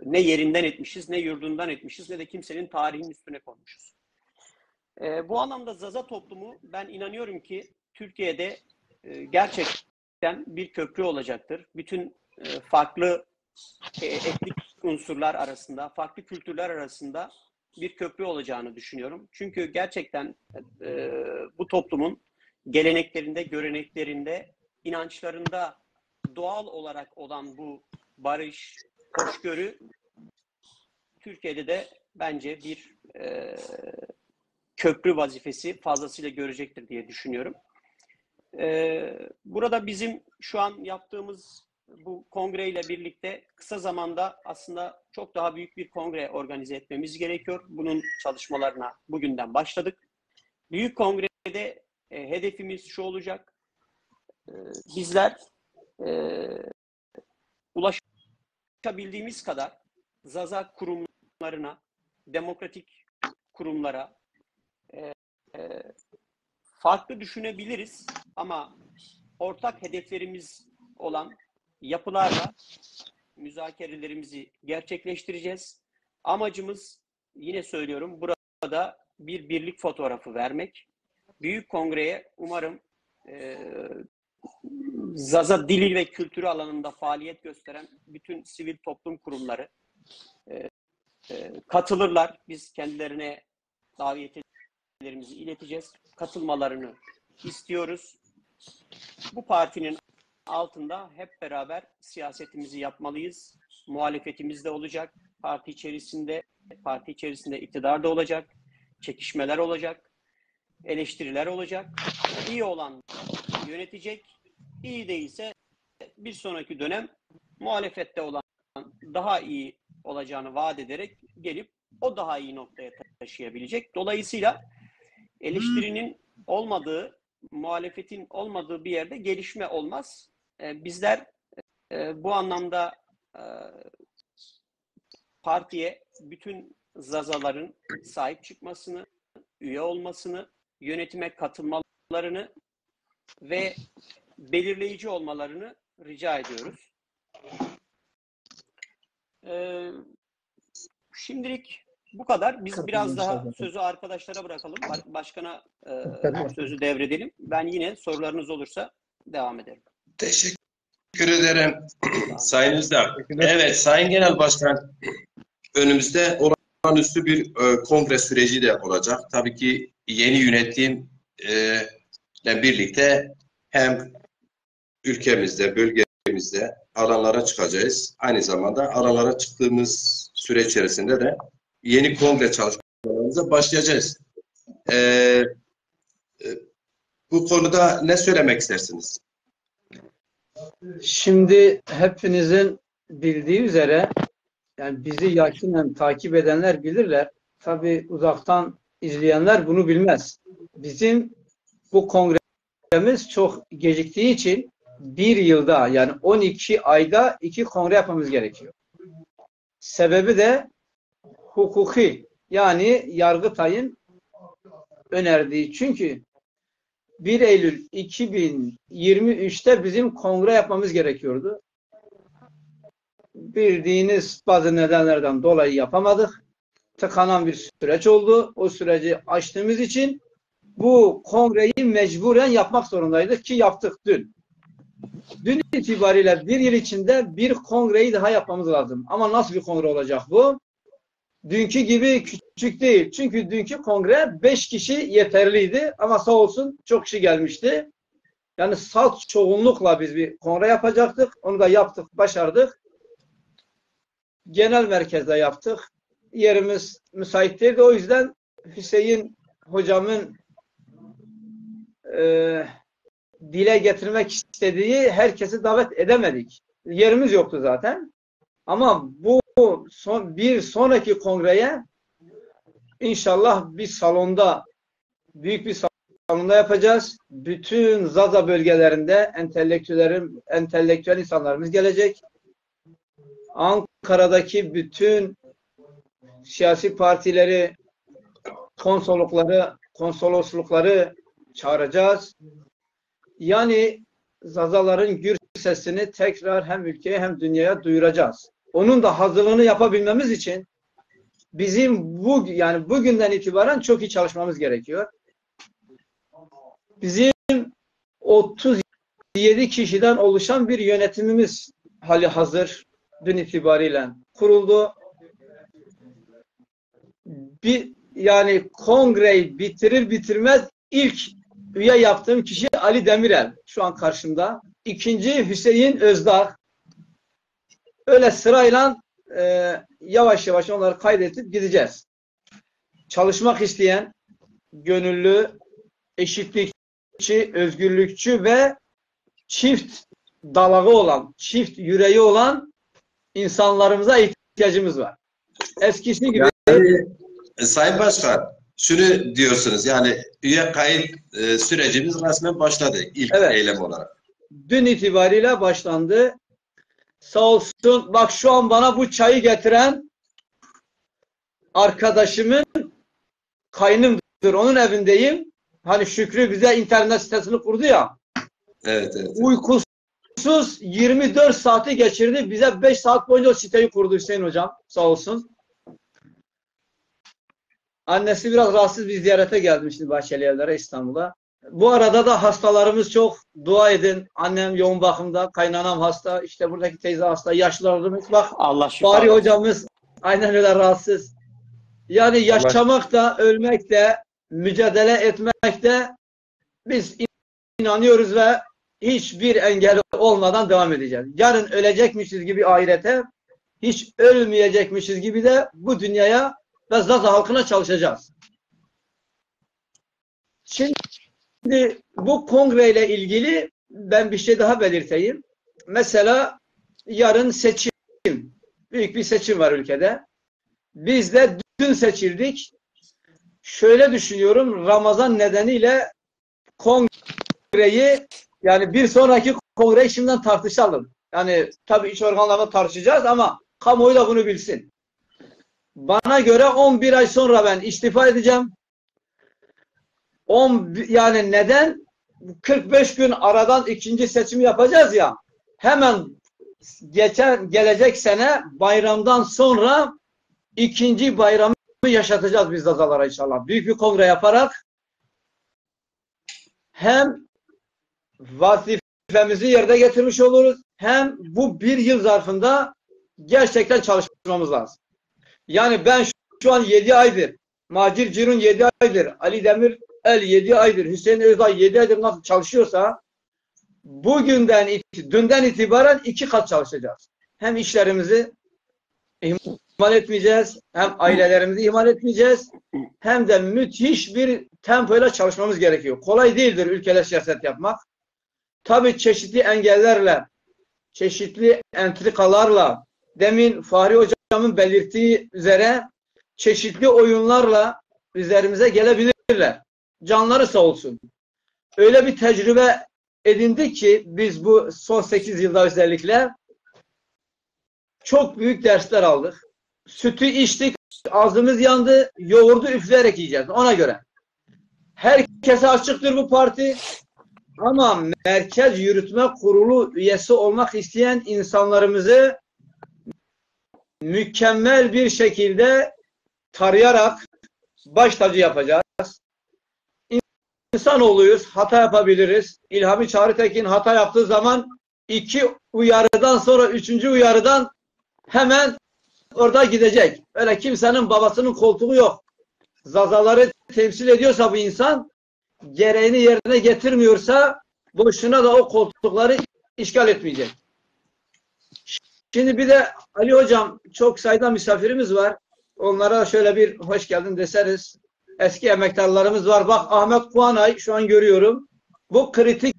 ne yerinden etmişiz, ne yurdundan etmişiz, ne de kimsenin tarihinin üstüne koymuşuz. Bu anlamda Zaza toplumu, ben inanıyorum ki Türkiye'de gerçekten bir köprü olacaktır. Bütün farklı etnik unsurlar arasında, farklı kültürler arasında bir köprü olacağını düşünüyorum. Çünkü gerçekten bu toplumun geleneklerinde, göreneklerinde, inançlarında doğal olarak olan bu barış, hoşgörü Türkiye'de de bence bir köprü vazifesi fazlasıyla görecektir diye düşünüyorum. Burada bizim şu an yaptığımız bu kongreyle birlikte kısa zamanda aslında çok daha büyük bir kongre organize etmemiz gerekiyor. Bunun çalışmalarına bugünden başladık. Büyük kongrede hedefimiz şu olacak. Bizler ulaşabildiğimiz kadar Zaza kurumlarına, demokratik kurumlara farklı düşünebiliriz ama ortak hedeflerimiz olan yapılarla müzakerelerimizi gerçekleştireceğiz. Amacımız, yine söylüyorum, burada bir birlik fotoğrafı vermek. Büyük kongreye umarım Zaza dili ve kültürü alanında faaliyet gösteren bütün sivil toplum kurumları katılırlar. Biz kendilerine davetlerimizi ileteceğiz. Katılmalarını istiyoruz. Bu partinin altında hep beraber siyasetimizi yapmalıyız. Muhalefetimiz de olacak. Parti içerisinde iktidar da olacak. Çekişmeler olacak. Eleştiriler olacak. İyi olan yönetecek. İyi değilse bir sonraki dönem muhalefette olan daha iyi olacağını vaat ederek gelip o daha iyi noktaya taşıyabilecek. Dolayısıyla eleştirinin olmadığı, muhalefetin olmadığı bir yerde gelişme olmaz. Bizler bu anlamda partiye bütün Zazaların sahip çıkmasını, üye olmasını, yönetime katılmalarını ve belirleyici olmalarını rica ediyoruz. Şimdilik bu kadar. Biz biraz daha sözü arkadaşlara bırakalım. Başkana sözü devredelim. Ben yine sorularınız olursa devam ederim. Teşekkür ederim Sayın Özdağ. Evet Sayın Genel Başkan, önümüzde olağanüstü bir kongre süreci de olacak. Tabii ki yeni yönetimle birlikte hem ülkemizde, bölgemizde alanlara çıkacağız. Aynı zamanda alanlara çıktığımız süre içerisinde de yeni kongre çalışmalarımıza başlayacağız. Bu konuda ne söylemek istersiniz? Şimdi hepinizin bildiği üzere, yani bizi yakinen takip edenler bilirler. Tabii uzaktan izleyenler bunu bilmez. Bizim bu kongremiz çok geciktiği için bir yılda, yani 12 ayda 2 kongre yapmamız gerekiyor. Sebebi de hukuki, yani Yargıtay'ın önerdiği. Çünkü 1 Eylül 2023'te bizim kongre yapmamız gerekiyordu. Bildiğiniz bazı nedenlerden dolayı yapamadık. Tıkanan bir süreç oldu. O süreci açtığımız için bu kongreyi mecburen yapmak zorundaydık ki yaptık dün. Dün itibariyle bir yıl içinde bir kongreyi daha yapmamız lazım. Ama nasıl bir kongre olacak bu? Dünkü gibi küçük değil. Çünkü dünkü kongre 5 kişi yeterliydi. Ama sağ olsun çok kişi gelmişti. Yani salt çoğunlukla biz bir kongre yapacaktık. Onu da yaptık, başardık. Genel merkezde yaptık. Yerimiz müsait değildi. O yüzden Hüseyin hocamın dile getirmek istediği herkesi davet edemedik. Yerimiz yoktu zaten. Ama bu bir sonraki kongreye inşallah bir salonda, büyük bir salonda yapacağız. Bütün Zaza bölgelerinde entelektüel insanlarımız gelecek. Ankara'daki bütün siyasi partileri, konsoloslukları çağıracağız. Yani Zazaların gür sesini tekrar hem ülkeye hem dünyaya duyuracağız. Onun da hazırlığını yapabilmemiz için bizim bugünden itibaren çok iyi çalışmamız gerekiyor. Bizim 37 kişiden oluşan bir yönetimimiz hali hazır dün itibariyle kuruldu. Yani kongreyi bitirir bitirmez ilk üye yaptığım kişi Ali Demirel. Şu an karşımda. İkinci Hüseyin Özdağ. Öyle sırayla yavaş yavaş onları kaydedip gideceğiz. Çalışmak isteyen, gönüllü, eşitlikçi, özgürlükçü ve çift dalağı olan, çift yüreği olan insanlarımıza ihtiyacımız var. Eskisi gibi. Yani, Sayın Başkan, şunu diyorsunuz, yani üye kayıt sürecimiz resmen başladı ilk eylem olarak. Dün itibariyle başlandı. Sağ olsun, bak şu an bana bu çayı getiren arkadaşımın kaynımdır. Onun evindeyim. Hani Şükrü bize internet sitesini kurdu ya. Evet. Uykusuz 24 saati geçirdi. Bize 5 saat boyunca o siteyi kurdu Hüseyin hocam. Sağ olsun. Annesi biraz rahatsız, bir ziyarete geldim şimdi Bahçeli Evler'e, İstanbul'a. Bu arada da hastalarımız çok, dua edin. Annem yoğun bakımda, kaynanam hasta, işte buradaki teyze hasta, yaşlılarımız. Bak Allah şifa Bari versin. hocamız aynen öyle rahatsız. Yani yaşamak da, ölmek de, mücadele etmek de biz inanıyoruz ve hiçbir engel olmadan devam edeceğiz. Yarın ölecekmişiz gibi ahirete, hiç ölmeyecekmişiz gibi de bu dünyaya ve Zaza halkına çalışacağız. Şimdi bu kongreyle ilgili ben bir şey daha belirteyim. Mesela yarın seçim. Büyük bir seçim var ülkede. Biz de dün seçildik. Şöyle düşünüyorum, Ramazan nedeniyle kongreyi, yani bir sonraki kongreyi şimdiden tartışalım. Yani tabii iç organlarla tartışacağız ama kamuoyu da bunu bilsin. Bana göre 11 ay sonra ben istifa edeceğim. Yani neden? 45 gün aradan ikinci seçimi yapacağız ya. Hemen gelecek sene bayramdan sonra ikinci bayramı yaşatacağız biz Zazalara inşallah. Büyük bir kongre yaparak hem vazifemizi yerine getirmiş oluruz, hem bu bir yıl zarfında gerçekten çalışmamız lazım. Yani ben şu an 7 aydır, Macir Cirun 7 aydır, Ali Demirel 7 aydır, Hüseyin Özdağ 7 aydır nasıl çalışıyorsa dünden itibaren 2 kat çalışacağız. Hem işlerimizi ihmal etmeyeceğiz, hem ailelerimizi ihmal etmeyeceğiz, hem de müthiş bir tempoyla çalışmamız gerekiyor. Kolay değildir ülkede siyaset yapmak. Tabii çeşitli engellerle çeşitli entrikalarla, demin Fahri Hocam'ın belirttiği üzere çeşitli oyunlarla üzerimize gelebilirler. Canları sağ olsun. Öyle bir tecrübe edindik ki biz bu son 8 yılda özellikle çok büyük dersler aldık. Sütü içtik, ağzımız yandı, yoğurdu üfleyerek yiyeceğiz. Ona göre. Herkese açıktır bu parti. Ama Merkez Yürütme Kurulu üyesi olmak isteyen insanlarımızı mükemmel bir şekilde tarayarak baş tacı yapacağız. İnsanoğluyuz, hata yapabiliriz. İlhami Çağrıtekin hata yaptığı zaman 2 uyarıdan sonra 3. uyarıdan hemen orada gidecek. Öyle kimsenin babasının koltuğu yok. Zazaları temsil ediyorsa bu insan, gereğini yerine getirmiyorsa boşuna da o koltukları işgal etmeyecek. Şimdi bir de Ali Hocam, çok sayıda misafirimiz var. Onlara şöyle bir hoş geldin deseriz. Eski emektarlarımız var. Bak Ahmet Kuanay şu an görüyorum. Bu kritik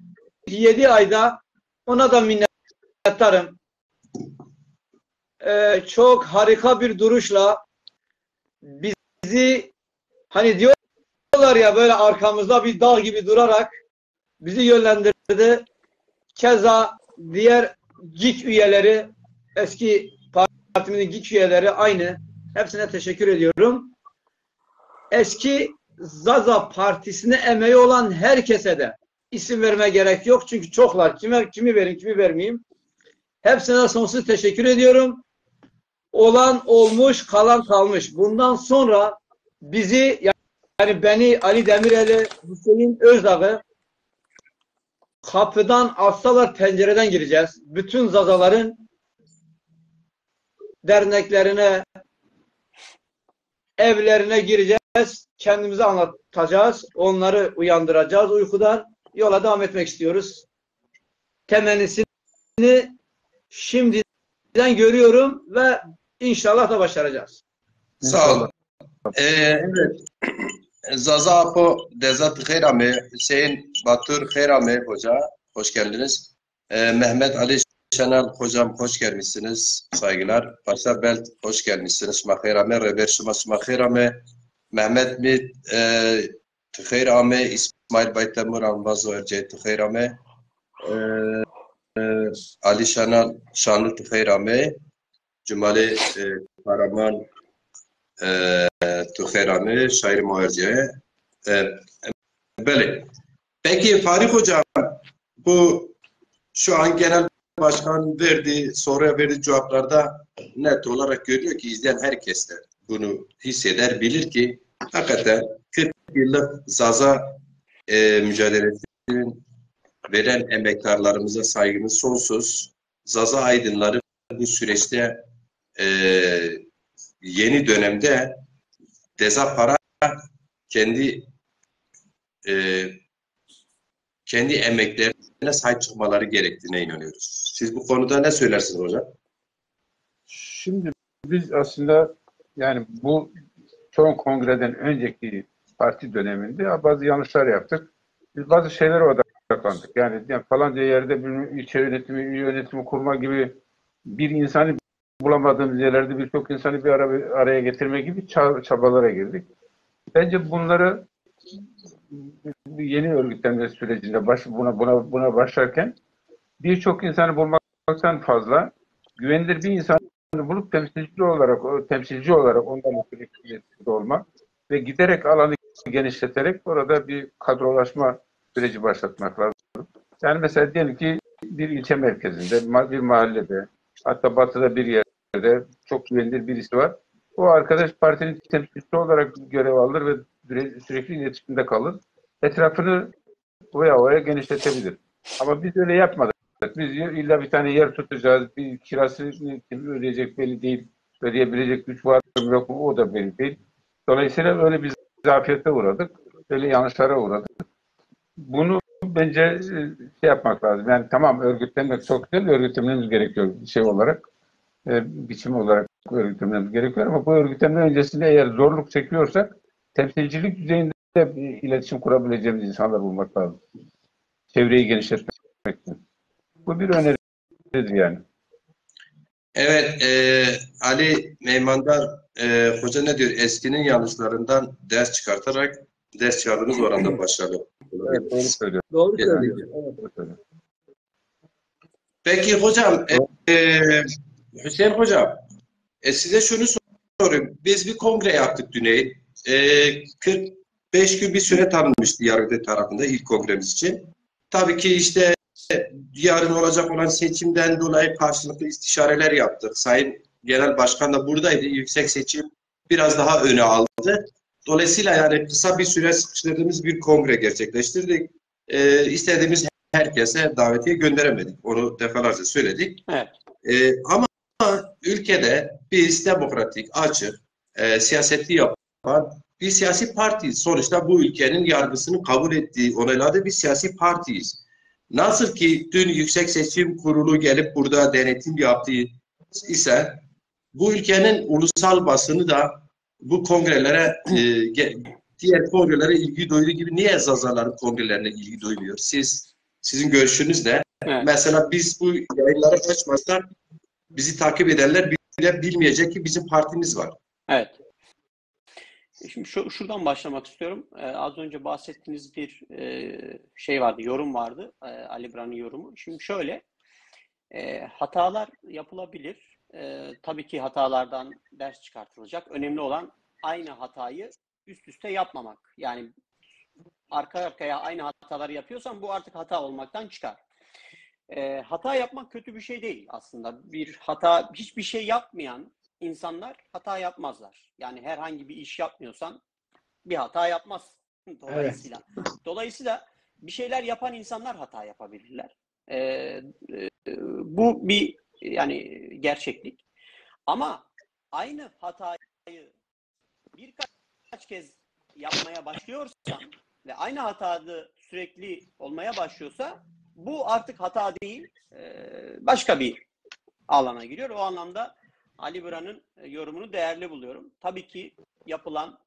7 ayda ona da minnettarım. Çok harika bir duruşla bizi, hani diyorlar ya, böyle arkamızda bir dağ gibi durarak bizi yönlendirdi. Keza diğer GİK üyeleri, eski partimizin GİK üyeleri aynı. Hepsine teşekkür ediyorum. Eski Zaza Partisi'ne emeği olan herkese de isim verme gerek yok. Çünkü çoklar. Kimi vereyim, kimi vermeyeyim. Hepsine sonsuz teşekkür ediyorum. Olan olmuş, kalan kalmış. Bundan sonra bizi, yani beni, Ali Demirel'i, Hüseyin Özdağ'ı kapıdan atsalar pencereden gireceğiz. Bütün Zazaların derneklerine, evlerine gireceğiz. Kendimizi anlatacağız. Onları uyandıracağız uykudan. Yola devam etmek istiyoruz. Temennisini şimdiden görüyorum ve inşallah da başaracağız. Sağ olun. Evet. Zaza Apo, Dezat Khayrame, Hüseyin Batur Khayrame Hoca, hoş geldiniz. Mehmet Ali Şenal Hocam, hoş gelmişsiniz. Saygılar. Paşa Belt, hoş gelmişsiniz. Şuma Khayrame, Reber Şuma Khayrame, Mehmet Mit Khayrame, İsmail Baytemur Anvazo Ercey Khayrame, Ali Şenal Şanlı Khayrame, Cumali Karaman Khayrame, Şair Muharciye. Böyle. Peki Faruk Hocam, bu şu an genel başkan soruya verdiği cevaplarda net olarak görüyor ki izleyen herkes de bunu hisseder, bilir ki hakikaten 40 yıllık Zaza mücadelesinin veren emektarlarımıza saygımız sonsuz. Zaza aydınları bu süreçte yeni dönemde Dezapara kendi emeklerine sahip çıkmaları gerektiğine inanıyoruz. Siz bu konuda ne söylersiniz hocam? Şimdi biz aslında yani bu son kongreden önceki parti döneminde bazı yanlışlar yaptık. Biz bazı şeylere odaklandık. Yani falanca yerde bir ilçe yönetimi, il yönetimi kurma gibi bir insanı bulamadığımız yerlerde birçok insanı bir araya getirme gibi çabalara girdik. Bence bunları yeni örgütlenme sürecinde buna başlarken birçok insanı bulmaktan fazla güvenilir bir insanı bulup temsilci olarak ondan sürekli olmak ve giderek alanı genişleterek orada bir kadrolaşma süreci başlatmak lazım. Yani mesela diyelim ki bir ilçe merkezinde, bir mahallede, hatta batıda bir yerde çok güvenilir birisi var. O arkadaş partinin temsilcisi olarak görev alır ve sürekli iletişimde kalır. Etrafını oraya genişletebilir. Ama biz öyle yapmadık. Biz illa bir tane yer tutacağız, bir kirasını kim ödeyecek belli değil, ödeyebilecek güç var mı yok mu o da belli değil. Dolayısıyla öyle bir zafiyete uğradık, öyle yanlışlara uğradık. Bunu bence yapmak lazım. Yani tamam, örgütlenmek çok güzel, örgütlenmemiz gerekiyor biçim olarak örgütlenmemiz gerekiyor ama bu örgütlenme öncesinde eğer zorluk çekiyorsak temsilcilik düzeyinde iletişim kurabileceğimiz insanlar bulmak lazım. Çevreyi genişletmek için. Bu bir öneri nedir yani? Evet, Ali Meymandar Hoca ne diyor? Eskinin yanlışlarından ders çıkartarak ders çıkardığınız oranda başarılı Evet, doğru olabiliriz. söylüyor. Doğru Yani, söylüyor. Evet. Doğru söylüyor. peki hocam, Hüseyin hocam, size şunu sorayım. Biz bir kongre yaptık Güney. 45 gün bir süre tanınmıştı Yargıtay tarafında ilk kongremiz için. Tabii ki işte yarın olacak olan seçimden dolayı karşılıklı istişareler yaptık. Sayın Genel Başkan da buradaydı. Yüksek seçim biraz daha öne aldı. Dolayısıyla yani kısa bir süre sıkıştırdığımız bir kongre gerçekleştirdik. İstediğimiz herkese davetiye gönderemedik. Onu defalarca söyledik. Evet. Ama ülkede biz demokratik, açık, siyaseti yapan bir siyasi partiyiz. Sonuçta bu ülkenin yargısını kabul ettiği, onayladığı bir siyasi partiyiz. Nasıl ki dün Yüksek Seçim Kurulu gelip burada denetim yaptığı ise bu ülkenin ulusal basını da bu kongrelere diğer kongrelere ilgi duyduğu gibi niye Zazaların kongrelerine ilgi duymuyor? Sizin görüşünüz ne? Evet. Mesela biz bu yayınları açmazsak bizi takip edenler bile bilmeyecek ki bizim partimiz var. Evet. Şimdi şuradan başlamak istiyorum. Az önce bahsettiğiniz bir şey vardı, yorum vardı. Ali Bran'ın yorumu. Şimdi şöyle, hatalar yapılabilir. Tabii ki hatalardan ders çıkartılacak. Önemli olan aynı hatayı üst üste yapmamak. Yani arka arkaya aynı hataları yapıyorsan bu artık hata olmaktan çıkar. Hata yapmak kötü bir şey değil aslında. Hiçbir şey yapmayan insanlar hata yapmazlar. Yani herhangi bir iş yapmıyorsan bir hata yapmaz. Dolayısıyla. Dolayısıyla bir şeyler yapan insanlar hata yapabilirler. Bu bir yani gerçeklik. Ama aynı hatayı birkaç kez yapmaya başlıyorsan ve aynı hatada sürekli olmaya başlıyorsa bu artık hata değil, başka bir alana giriyor. O anlamda Ali Bran'ın yorumunu değerli buluyorum. Tabii ki yapılan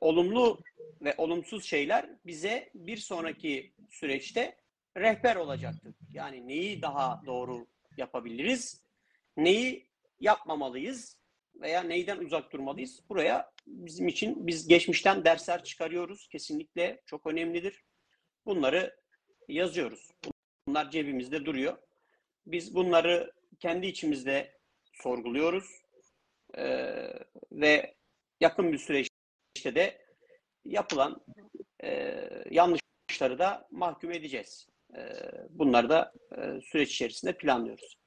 olumlu ve olumsuz şeyler bize bir sonraki süreçte rehber olacaktır. Yani neyi daha doğru yapabiliriz, neyi yapmamalıyız veya neyden uzak durmalıyız? Buraya bizim için biz geçmişten dersler çıkarıyoruz. Kesinlikle çok önemlidir. Bunları yazıyoruz. Bunlar cebimizde duruyor. Biz bunları kendi içimizde sorguluyoruz ve yakın bir süreçte de yapılan yanlışları da mahkum edeceğiz. Bunları da süreç içerisinde planlıyoruz.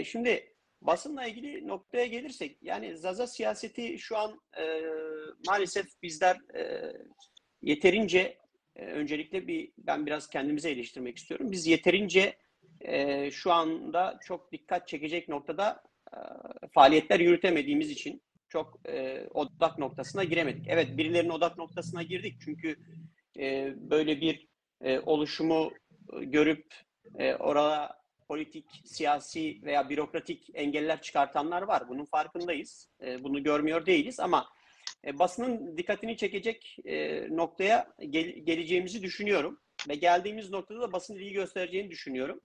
Şimdi basınla ilgili noktaya gelirsek, yani Zaza siyaseti şu an maalesef bizler yeterince öncelikle ben biraz kendimize eleştirmek istiyorum. Biz yeterince şu anda çok dikkat çekecek noktada faaliyetler yürütemediğimiz için çok odak noktasına giremedik. Evet, birilerinin odak noktasına girdik çünkü böyle bir oluşumu görüp orada politik, siyasi veya bürokratik engeller çıkartanlar var. Bunun farkındayız. Bunu görmüyor değiliz ama basının dikkatini çekecek noktaya geleceğimizi düşünüyorum. Ve geldiğimiz noktada da basın ilgi göstereceğini düşünüyorum.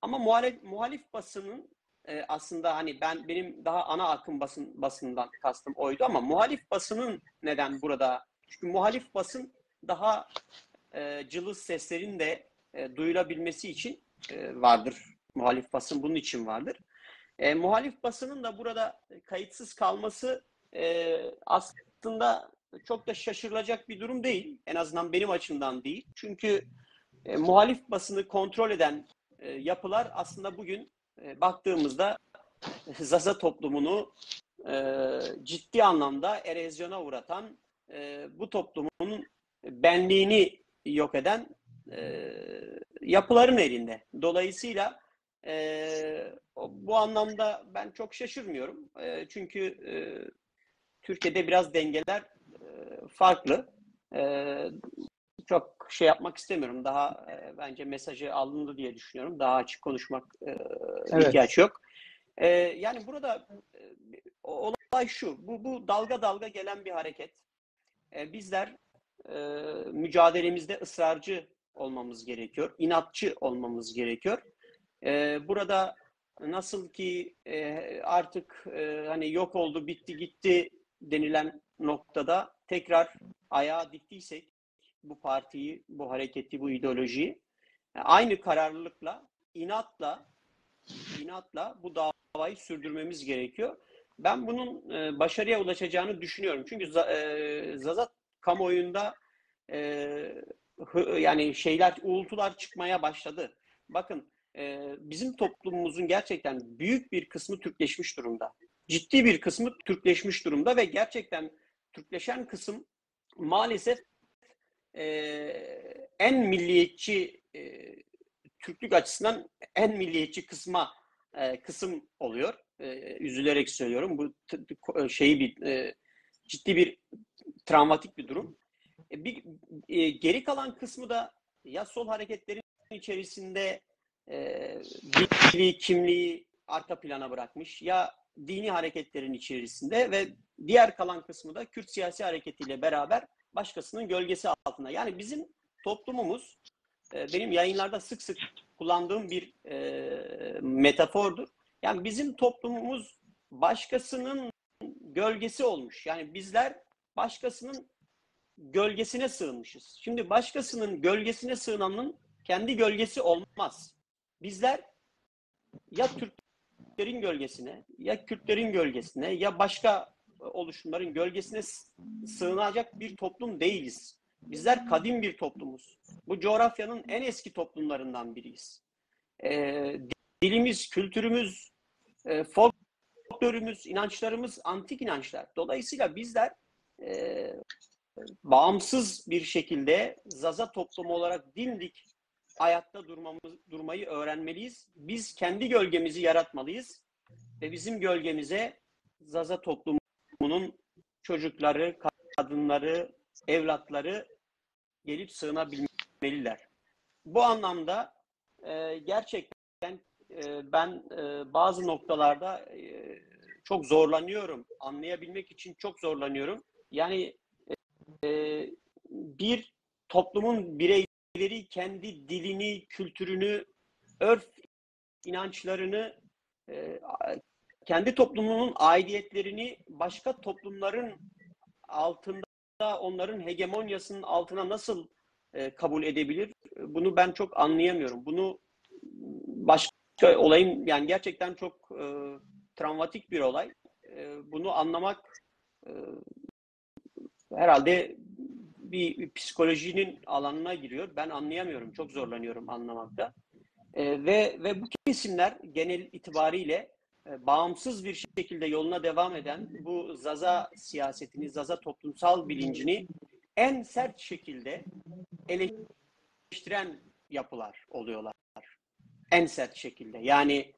Ama muhalif basının aslında hani benim daha ana akım basından kastım oydu ama muhalif basının neden burada? Çünkü muhalif basın daha cılız seslerin de duyulabilmesi için vardır. Muhalif basın bunun için vardır. Muhalif basının da burada kayıtsız kalması aslında çok da şaşırılacak bir durum değil. En azından benim açımdan değil. Çünkü muhalif basını kontrol eden yapılar aslında bugün baktığımızda Zaza toplumunu ciddi anlamda erozyona uğratan, bu toplumun benliğini yok eden yapıların elinde. Dolayısıyla bu anlamda ben çok şaşırmıyorum. Çünkü Türkiye'de biraz dengeler farklı. Çok şey yapmak istemiyorum. Daha bence mesajı alındı diye düşünüyorum. Daha açık konuşmak ihtiyaç yok. Yani burada olay şu. Bu dalga dalga gelen bir hareket. Bizler mücadelemizde ısrarcı olmamız gerekiyor. İnatçı olmamız gerekiyor. Burada nasıl ki artık hani yok oldu, bitti, gitti denilen noktada tekrar ayağa diktiysek bu partiyi, bu hareketi, bu ideolojiyi aynı kararlılıkla, inatla bu davayı sürdürmemiz gerekiyor. Ben bunun başarıya ulaşacağını düşünüyorum. Çünkü Zaza kamuoyunda yani uğultular çıkmaya başladı. Bakın bizim toplumumuzun gerçekten büyük bir kısmı Türkleşmiş durumda. Ciddi bir kısmı Türkleşmiş durumda ve gerçekten Türkleşen kısım maalesef en milliyetçi Türklük açısından en milliyetçi kısım oluyor. Üzülerek söylüyorum. Bu ciddi bir travmatik bir durum. Geri kalan kısmı da ya sol hareketlerin içerisinde dili, kimliği arka plana bırakmış ya dini hareketlerin içerisinde ve diğer kalan kısmı da Kürt siyasi hareketiyle beraber başkasının gölgesi altında. Yani bizim toplumumuz benim yayınlarda sık sık kullandığım bir metafordur. Yani bizim toplumumuz başkasının gölgesi olmuş. Yani bizler başkasının gölgesine sığınmışız. Şimdi başkasının gölgesine sığınanın kendi gölgesi olmaz. Bizler ya Türklerin gölgesine, ya Kürtlerin gölgesine, ya başka oluşumların gölgesine sığınacak bir toplum değiliz. Bizler kadim bir toplumuz. Bu coğrafyanın en eski toplumlarından biriyiz. Dilimiz, kültürümüz, folklorumuz, inançlarımız antik inançlar. Dolayısıyla bizler bağımsız bir şekilde Zaza toplumu olarak dimdik ayakta durmayı öğrenmeliyiz. Biz kendi gölgemizi yaratmalıyız ve bizim gölgemize Zaza toplumunun çocukları, kadınları, evlatları gelip sığınabilmeliler. Bu anlamda gerçekten ben bazı noktalarda çok zorlanıyorum. Anlayabilmek için çok zorlanıyorum. Yani bir toplumun bireyleri kendi dilini, kültürünü, örf inançlarını, kendi toplumunun aidiyetlerini başka toplumların altında, onların hegemonyasının altına nasıl kabul edebilir? Bunu ben çok anlayamıyorum. Bunu başka olayın, yani gerçekten çok travmatik bir olay. Bunu anlamak herhalde bir psikolojinin alanına giriyor. Ben anlayamıyorum. Çok zorlanıyorum anlamakta. Ve bu kesimler genel itibariyle bağımsız bir şekilde yoluna devam eden bu Zaza siyasetini, Zaza toplumsal bilincini en sert şekilde eleştiren yapılar oluyorlar. En sert şekilde. Yani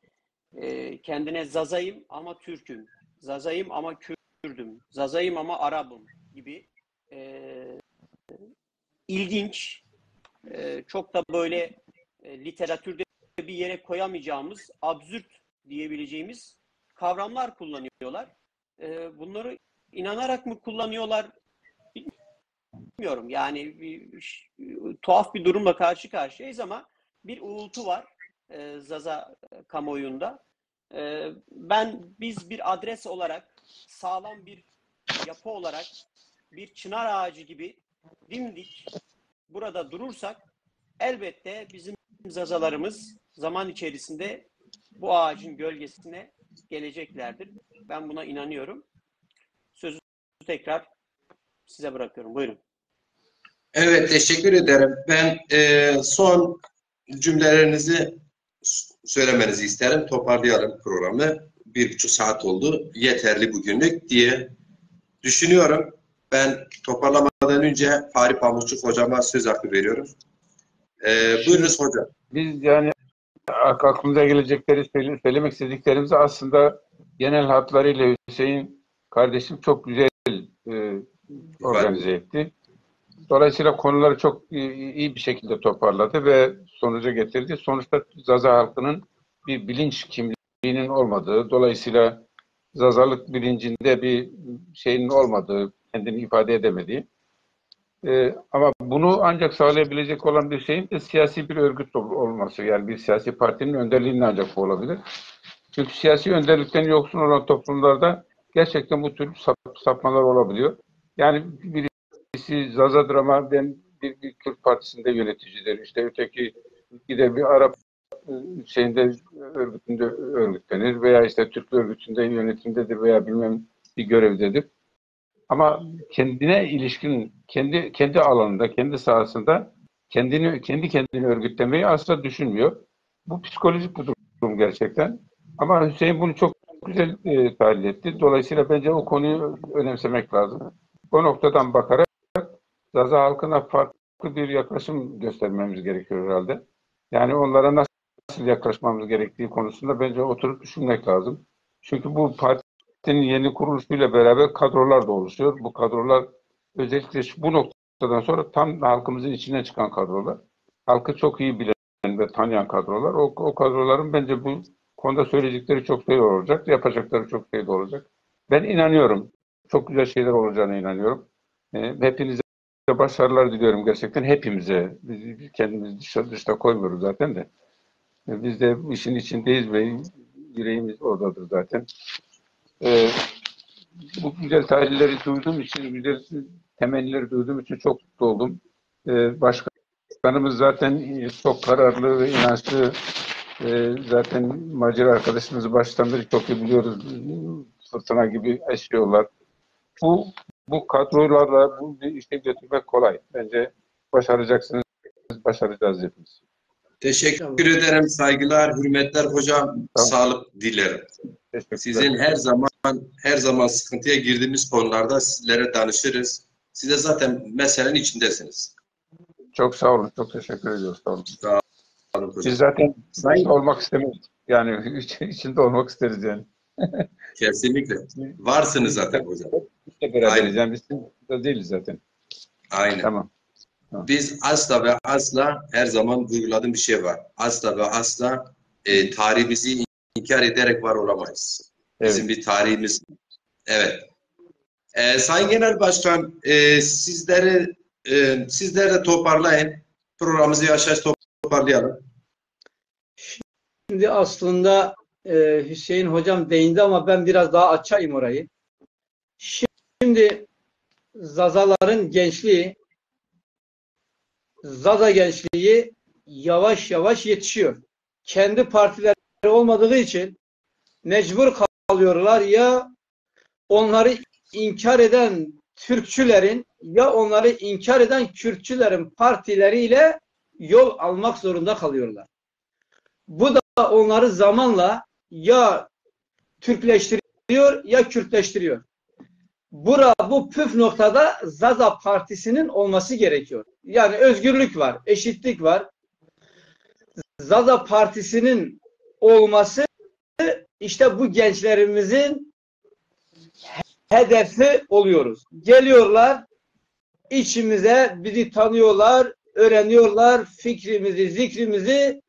kendine Zazayım ama Türk'üm, Zazayım ama Kürdüm, Zazayım ama Arap'ım gibi ilginç, çok da böyle literatürde bir yere koyamayacağımız, absürt diyebileceğimiz kavramlar kullanıyorlar. Bunları inanarak mı kullanıyorlar bilmiyorum. Yani tuhaf bir durumla karşı karşıyayız ama bir uğultu var Zaza kamuoyunda. Biz bir adres olarak, sağlam bir yapı olarak, bir çınar ağacı gibi dimdik burada durursak elbette bizim Zazalarımız zaman içerisinde bu ağacın gölgesine geleceklerdir. Ben buna inanıyorum. Sözü tekrar size bırakıyorum. Buyurun. Evet, teşekkür ederim. Ben son cümlelerinizi söylemenizi isterim. Toparlayalım programı. 1,5 saat oldu. Yeterli bugünlük diye düşünüyorum. Ben toparlamadan önce Fahri Pamukçuk hocama söz hakkı veriyorum. Buyurunuz hocam. Biz yani aklımıza gelecekleri söylemek istediklerimizi aslında genel hatlarıyla Hüseyin kardeşim çok güzel organize etti. Dolayısıyla konuları çok iyi bir şekilde toparladı ve sonuca getirdi. Sonuçta Zaza halkının bir bilinç kimliğinin olmadığı, dolayısıyla Zazalık bilincinde bir şeyin olmadığı, kendini ifade edemediği Ama bunu ancak sağlayabilecek olan bir şeyin de siyasi bir örgüt olması. Yani bir siyasi partinin önderliğinde ancak bu olabilir. Çünkü siyasi önderlikten yoksun olan toplumlarda gerçekten bu tür sapmalar olabiliyor. Yani birisi Zaza Drama bir Kürt partisinde yöneticidir. İşte öteki gider bir Arap şeyinde örgütünde örgütlenir veya işte Türk örgütünde yönetimdedir veya bilmem bir görevdedir. Ama kendine ilişkin kendi alanında, kendi sahasında kendi kendini örgütlemeyi asla düşünmüyor. Bu psikolojik bir durum gerçekten. Ama Hüseyin bunu çok güzel tahlil etti. Dolayısıyla bence o konuyu önemsemek lazım. O noktadan bakarak Zaza halkına farklı bir yaklaşım göstermemiz gerekiyor herhalde. Yani onlara nasıl yaklaşmamız gerektiği konusunda bence oturup düşünmek lazım. Çünkü bu partinin yeni kuruluşuyla beraber kadrolar da oluşuyor. Bu kadrolar özellikle bu noktadan sonra tam halkımızın içine çıkan kadrolar. Halkı çok iyi bilen ve tanıyan kadrolar. O kadroların bence bu konuda söyleyecekleri çok şey olacak. Yapacakları çok şey de olacak. Ben inanıyorum. Çok güzel şeyler olacağına inanıyorum. Hepinize başarılar diliyorum gerçekten. Hepimize. Biz kendimizi dışta koymuyoruz zaten de. Biz de işin içindeyiz ve yüreğimiz oradadır zaten. Bu güzel tahlilleri duyduğum için, güzel temelleri duyduğum için çok mutlu oldum. Başkanımız zaten çok kararlı ve inançlı. Zaten Macar arkadaşımızı baştan beri çok iyi biliyoruz. Fırtına gibi esiyorlar. Bu kadrolarla bu işe götürmek kolay. Bence başaracaksınız, başaracağız hepimiz. Teşekkür ederim. Saygılar, hürmetler hocam. Tamam. Sağlık dilerim. Sizin her zaman sıkıntıya girdiğimiz konularda sizlere danışırız. Size zaten meselenin içindesiniz. Çok sağ olun. Çok teşekkür ediyoruz. Sağ olun. Sağ olun hocam. Biz zaten olmak istemeyiz. Yani içinde olmak isteriz yani. Kesinlikle. Varsınız zaten hocam. Biz de beraberiz. Aynen. Yani biz de değiliz zaten. Aynen. Tamam. Biz asla ve asla her zaman vurguladığım bir şey var. Asla ve asla tarihimizi inkar ederek var olamayız. Bizim bir tarihimiz. Evet. Sayın Genel Başkan, sizler de toparlayın. Programımızı yavaş yavaş toparlayalım. Şimdi aslında Hüseyin Hocam değindi ama ben biraz daha açayım orayı. Şimdi Zazaların gençliği, Zaza gençliği yavaş yavaş yetişiyor. Kendi partileri olmadığı için mecbur kalıyorlar ya onları inkar eden Türkçülerin ya onları inkar eden Kürtçülerin partileriyle yol almak zorunda kalıyorlar. Bu da onları zamanla ya Türkleştiriyor ya Kürtleştiriyor. Bu püf noktada Zaza Partisi'nin olması gerekiyor. Yani özgürlük var, eşitlik var. Zaza Partisi'nin olması işte bu gençlerimizin hedefi oluyoruz. Geliyorlar, içimize bizi tanıyorlar, öğreniyorlar fikrimizi, zikrimizi.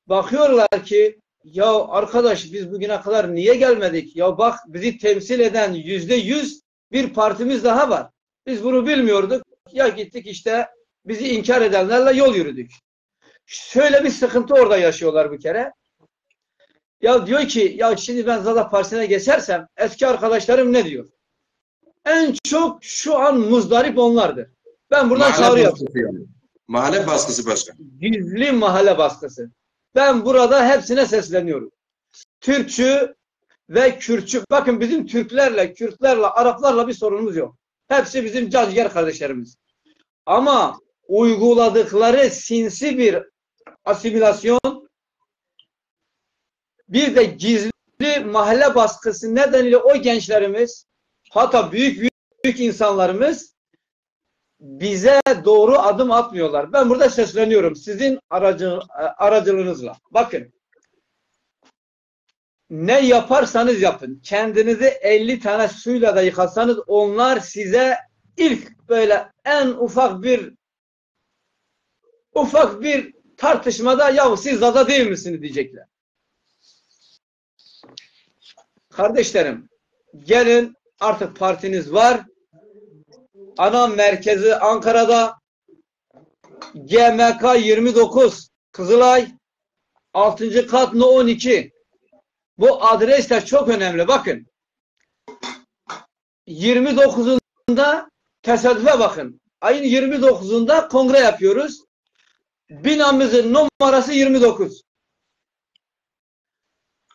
Bakıyorlar ki ya arkadaş biz bugüne kadar niye gelmedik? Ya bak bizi temsil eden %100 bir partimiz daha var. Biz bunu bilmiyorduk. Ya gittik işte bizi inkar edenlerle yol yürüdük. Şöyle bir sıkıntı orada yaşıyorlar bir kere. Ya diyor ki ya şimdi ben Zaza Partisi'ne geçersem eski arkadaşlarım ne diyor? En çok şu an muzdarip onlardır. Ben buradan çağrı yapıyorum. Mahalle baskısı başkan. Gizli mahalle baskısı. Ben burada hepsine sesleniyorum. Türkçü ve Kürtçü. Bakın bizim Türklerle, Kürtlerle, Araplarla bir sorunumuz yok. Hepsi bizim cacıger kardeşlerimiz. Ama uyguladıkları sinsi bir asimilasyon, bir de gizli mahalle baskısı nedeniyle o gençlerimiz, hatta büyük insanlarımız bize doğru adım atmıyorlar. Ben burada sesleniyorum sizin aracılığınızla. Bakın, ne yaparsanız yapın, kendinizi 50 tane suyla da yıkasanız onlar size ilk böyle en ufak bir tartışmada ya siz Zaza değil misiniz diyecekler. Kardeşlerim, gelin artık partiniz var. ana merkezi Ankara'da, GMK 29 Kızılay, 6. kat No 12. Bu adres de çok önemli. Bakın. 29'unda tesadüfe bakın. Ayın 29'unda kongre yapıyoruz. Binamızın numarası 29.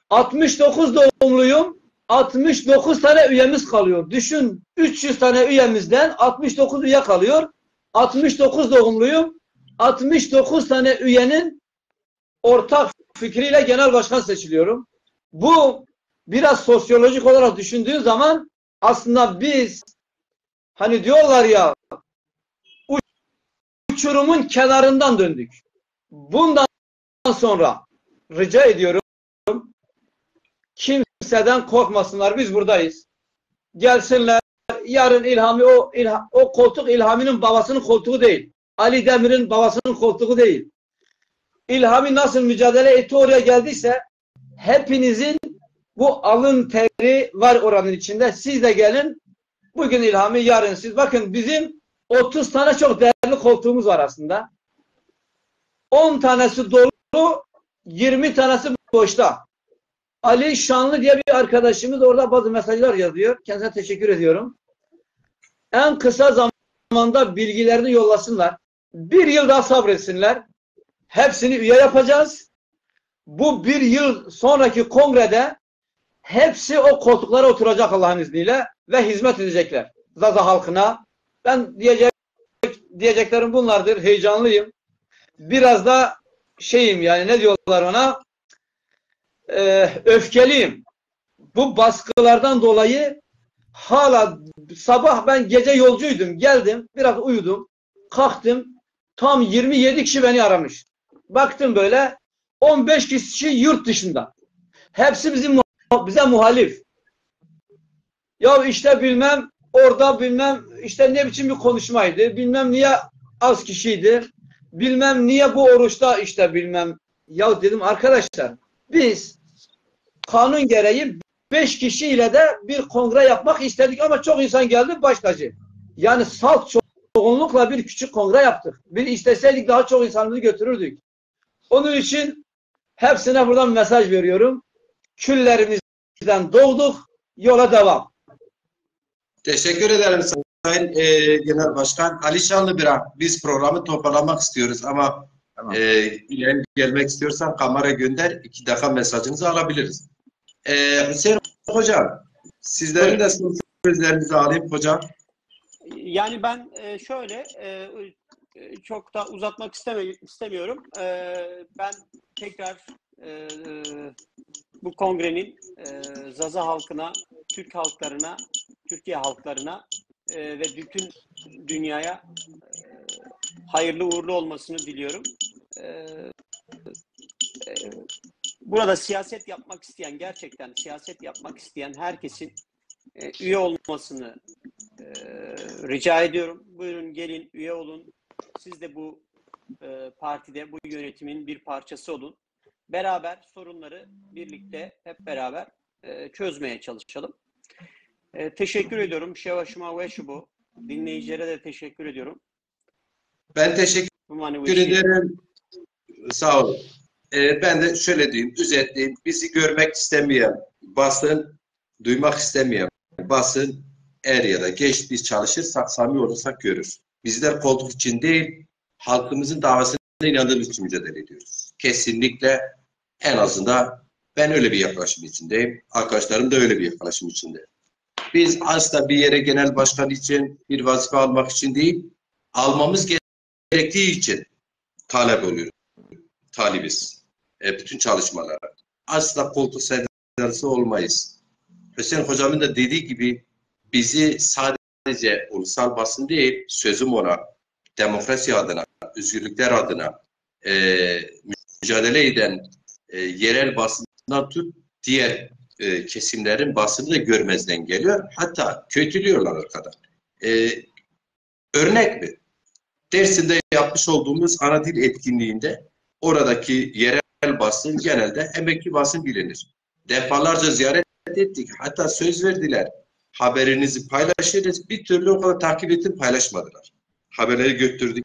69 doğumluyum. 69 tane üyemiz kalıyor. Düşün, 300 tane üyemizden 69 üye kalıyor. 69 doğumluyum. 69 tane üyenin ortak fikriyle genel başkan seçiliyorum. Bu biraz sosyolojik olarak düşündüğün zaman aslında biz hani diyorlar ya uçurumun kenarından döndük. Bundan sonra rica ediyorum kimseden korkmasınlar. Biz buradayız. Gelsinler. Yarın İlhami o koltuk İlhami'nin babasının koltuğu değil. Ali Demir'in babasının koltuğu değil. İlhami nasıl mücadele etti oraya geldiyse hepinizin bu alın teri var oranın içinde. Siz de gelin. Bugün İlhami, yarın siz. Bakın bizim 30 tane çok değerli koltuğumuz var aslında. 10 tanesi dolu, 20 tanesi boşta. Ali Şanlı diye bir arkadaşımız orada bazı mesajlar yazıyor. Kendisine teşekkür ediyorum. En kısa zamanda bilgilerini yollasınlar. Bir yıl daha sabretsinler. Hepsini üye yapacağız. Bu bir yıl sonraki kongrede hepsi o koltuklara oturacak Allah'ın izniyle ve hizmet edecekler. Zaza halkına. Ben diyeceklerim bunlardır. Heyecanlıyım. Biraz da şeyim yani ne diyorlar ona? Öfkeliyim. Bu baskılardan dolayı hala sabah ben gece yolcuydum. Geldim. Biraz uyudum. Kalktım. Tam 27 kişi beni aramış. Baktım böyle 15 kişi yurt dışında. Hepsi bize muhalif. Ya işte bilmem orada bilmem işte ne biçim bir konuşmaydı. Bilmem niye az kişiydi. Bilmem niye bu oruçta işte bilmem. Ya dedim arkadaşlar biz kanun gereği 5 kişiyle de bir kongre yapmak istedik ama çok insan geldi baş tacı. Yani salt çoğunlukla bir küçük kongre yaptık. Bir isteseydik daha çok insanları götürürdük. Onun için hepsine buradan mesaj veriyorum. Küllerimizden doğduk, yola devam. Teşekkür ederim Sayın Genel Başkan. Ali Şanlıbırak, biz programı toparlamak istiyoruz ama Tamam. gelmek istiyorsan kamera gönder, 2 dakika mesajınızı alabiliriz. Hüseyin Hocam, sizlerin de son sözlerinizi alayım hocam. Yani ben şöyle çok da uzatmak istemiyorum. Ben tekrar bu kongrenin Zaza halkına, Türk halklarına, Türkiye halklarına ve bütün dünyaya hayırlı uğurlu olmasını diliyorum. Burada siyaset yapmak isteyen, gerçekten siyaset yapmak isteyen herkesin üye olmasını rica ediyorum. Buyurun gelin üye olun. Siz de bu partide, bu yönetimin bir parçası olun. Beraber sorunları birlikte hep beraber çözmeye çalışalım. Teşekkür ediyorum. Şevaşıma ve şubu. Dinleyicilere de teşekkür ediyorum. Ben teşekkür ederim. Sağ olun. Ben de şöyle diyeyim, özetleyeyim. Bizi görmek istemeyen basın, duymak istemeyen basın er ya da geç biz çalışırsak, samimi olursak görür. Bizler koltuk için değil, halkımızın davasına inandığımız için mücadele ediyoruz. Kesinlikle en azından ben öyle bir yaklaşım içindeyim. Arkadaşlarım da öyle bir yaklaşım içinde. Biz asla bir yere genel başkan için, bir vazife almak için değil, almamız gerektiği için talep oluyoruz. Talibiz. Bütün çalışmalara. Asla koltuk sevdalısı olmayız. Hüseyin Hocam'ın da dediği gibi bizi sadece ulusal basın değil, sözüm ona, demokrasi adına, özgürlükler adına mücadele eden yerel basından tut, diğer kesimlerin basını da görmezden geliyor. Hatta kötülüyorlar arkadan. Örnek mi? Dersim'de yapmış olduğumuz ana dil etkinliğinde oradaki yerel basın genelde emekli basın bilinir. Defalarca ziyaret ettik. Hatta söz verdiler. haberinizi paylaşırız. Bir türlü o kadar takip ettim, paylaşmadılar. Haberleri götürdük,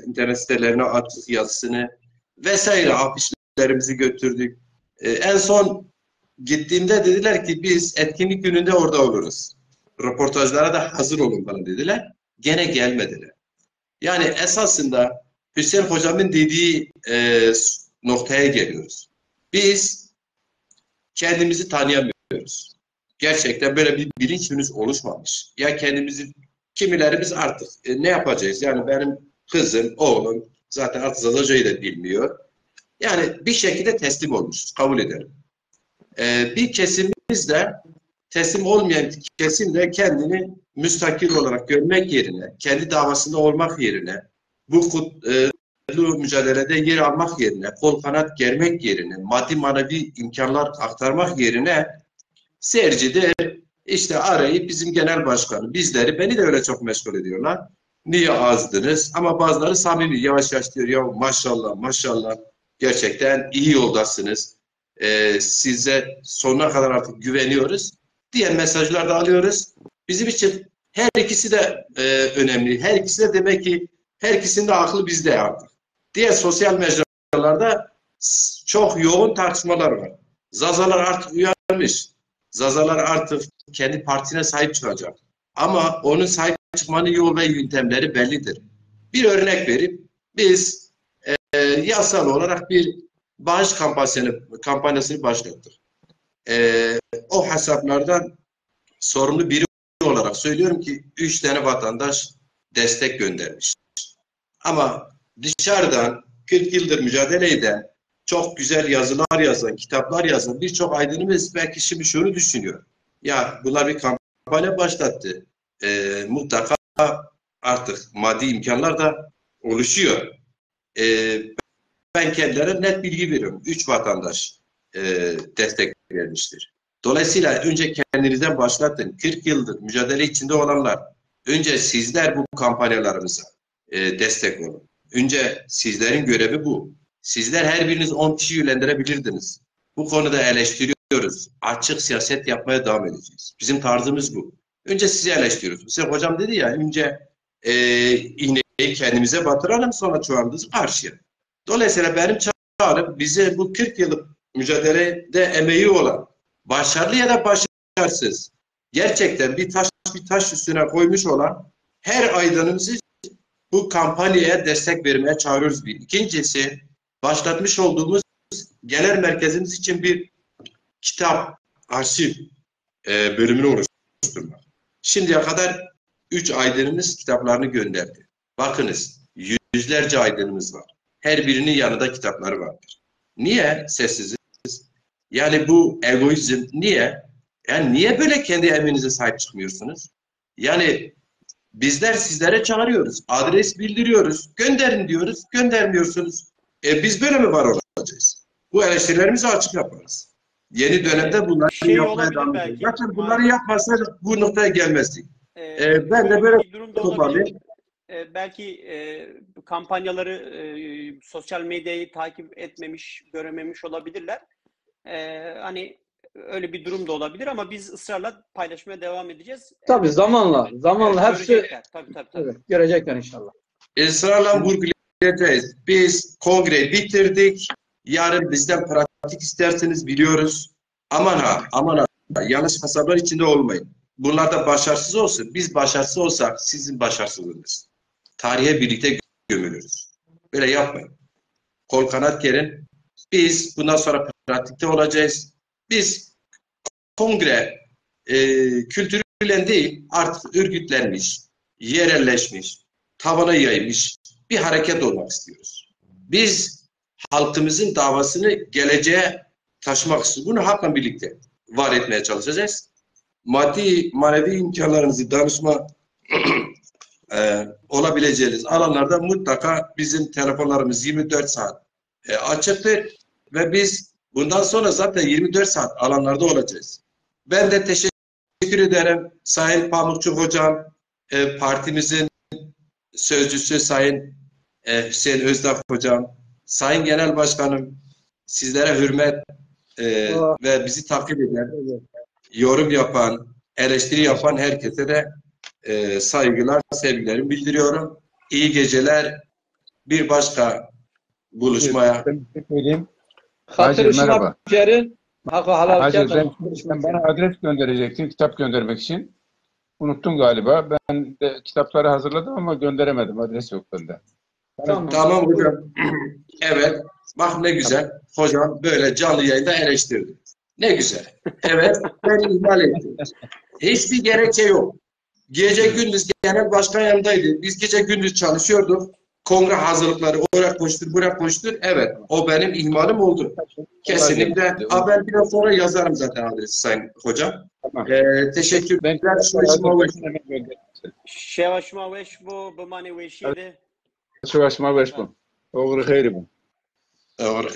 internet sitelerine attık yazısını vesaire, afişlerimizi götürdük. En son gittiğimde dediler ki biz etkinlik gününde orada oluruz. Röportajlara da hazır olun bana dediler. Gene gelmediler. Yani esasında Hüseyin Hocam'ın dediği noktaya geliyoruz. Biz kendimizi tanıyamıyoruz. Gerçekten böyle bir bilinç henüz oluşmamış. Ya kendimizi, kimilerimiz artık ne yapacağız? Yani benim kızım, oğlum zaten Atizaz Hoca'yı da bilmiyor. Yani bir şekilde teslim olmuşuz. Kabul ederim. Bir kesimimiz de teslim olmayan kesim de kendini müstakil olarak görmek yerine, kendi davasında olmak yerine, bu mücadelede yer almak yerine, kol kanat germek yerine, maddi manevi imkanlar aktarmak yerine seyircide işte arayıp bizim genel başkanı, bizleri, beni de öyle çok meşgul ediyorlar. Niye azdınız? Ama bazıları samimi, yavaş yavaş diyor ya maşallah maşallah gerçekten iyi yoldasınız. Size sonuna kadar artık güveniyoruz diye mesajlar da alıyoruz. Bizim için her ikisi de önemli. Her ikisi de demek ki her ikisinin de aklı bizde artık. Diğer sosyal mecralarda çok yoğun tartışmalar var. Zazalar artık uyanmış. Zazalar artık kendi partisine sahip çıkacak. Ama onun sahip çıkmanın yol ve yöntemleri bellidir. Bir örnek verip biz yasal olarak bir bağış kampanyasını başlattık. O hesaplardan sorumlu biri olarak söylüyorum ki 3 tane vatandaş destek göndermiş. Ama dışarıdan 40 yıldır mücadele eden, çok güzel yazılar yazan, kitaplar yazan birçok aydınımız belki şimdi şunu düşünüyor. Ya bunlar bir kampanya başlattı. Mutlaka artık maddi imkanlar da oluşuyor. Ben kendilerine net bilgi veriyorum. 3 vatandaş destek vermiştir. Dolayısıyla önce kendinizden başlatın. 40 yıldır mücadele içinde olanlar, önce sizler bu kampanyalarımıza destek olun. Önce sizlerin görevi bu. Sizler her biriniz 10 kişi yönlendirebilirdiniz. Bu konuda eleştiriyoruz. Açık siyaset yapmaya devam edeceğiz. Bizim tarzımız bu. Önce sizi eleştiriyoruz. Mesela hocam dedi ya, önce iğneyi kendimize batıralım, sonra çuvalımızı karşıya. Dolayısıyla benim çağrım, bize bu 40 yıllık mücadelede emeği olan, başarılı ya da başarısız, gerçekten bir taş üstüne koymuş olan her aydınımızı bu kampanyaya destek vermeye çağırıyoruz bir. İkincisi, başlatmış olduğumuz genel merkezimiz için bir kitap, arşiv bölümünü oluşturmak. Şimdiye kadar 3 aydınımız kitaplarını gönderdi. Bakınız, yüzlerce aydınımız var. Her birinin yanında kitapları vardır. Niye sessiziz? Yani bu egoizm niye? Yani niye böyle kendi emeğinize sahip çıkmıyorsunuz? Yani bizler sizlere çağırıyoruz. Adres bildiriyoruz. Gönderin diyoruz. Göndermiyorsunuz. Biz böyle mi var olacağız? Bu eleştirilerimizi açık yaparız. Yeni dönemde bunları yapmaya devam edeceğiz. Zaten bunları yapmazsa bu noktaya gelmezdik. Ben de böyle toparlayayım. Belki kampanyaları sosyal medyayı takip etmemiş, görememiş olabilirler. Hani öyle bir durum da olabilir ama biz ısrarla paylaşmaya devam edeceğiz. Tabii zamanla Evet, hepsi görecekler. Tabii. evet, görecekler inşallah. Israrla vurgulayacağız. Biz kongreyi bitirdik. Yarın bizden pratik isterseniz biliyoruz. Aman ha, yanlış hesaplar içinde olmayın. Bunlar da başarısız olsun. Biz başarısız olsak sizin başarısızlığınız. Tarihe birlikte gömülürüz. Böyle yapmayın. Kol kanat gerin. Biz bundan sonra pratikte olacağız. Biz kongre kültürüyle değil, artık örgütlenmiş, yerelleşmiş, tabana yaymış bir hareket olmak istiyoruz. Biz halkımızın davasını geleceğe taşımak istiyoruz. Bunu halkla birlikte var etmeye çalışacağız. Maddi, manevi imkanlarınızı danışma olabileceğiniz alanlarda mutlaka bizim telefonlarımız 24 saat açıktır ve biz bundan sonra zaten 24 saat alanlarda olacağız. Ben de teşekkür ederim Sayın Pamukçu Hocam, partimizin sözcüsü Sayın Hüseyin Özdağ Hocam, Sayın Genel Başkanım, sizlere hürmet ve bizi takip eden, yorum yapan, Eleştiri yapan herkese de saygılar, sevgilerimi bildiriyorum. İyi geceler. Bir başka buluşmaya. Ben bir şey söyleyeyim. Hatır Hacı, merhaba. Işmakçer'in Hakkı Hacı, Halalken sen bana adres gönderecektin kitap göndermek için. Unuttun galiba. Ben de kitapları hazırladım ama gönderemedim. Adres yok bende. Tamam hocam. Evet. Bak ne güzel. Hocam böyle canlı yayında eleştirdi. Ne güzel. Evet. Ben ihmal ettim. Hiçbir gerekçe yok. Gece gündüz genel başkan yanındaydı. Biz gece gündüz çalışıyorduk. Kongre hazırlıkları oraya koştur, buraya koştur. Evet. O benim ihmalim oldu. Kesinlikle. Ben biraz sonra yazarım zaten adresi Sayın Hocam. Tamam. Teşekkürler. Şevaş maveş bu bımani veşiydi. Şuvaş ma beş bu. Oğru khayri bu. Doğru.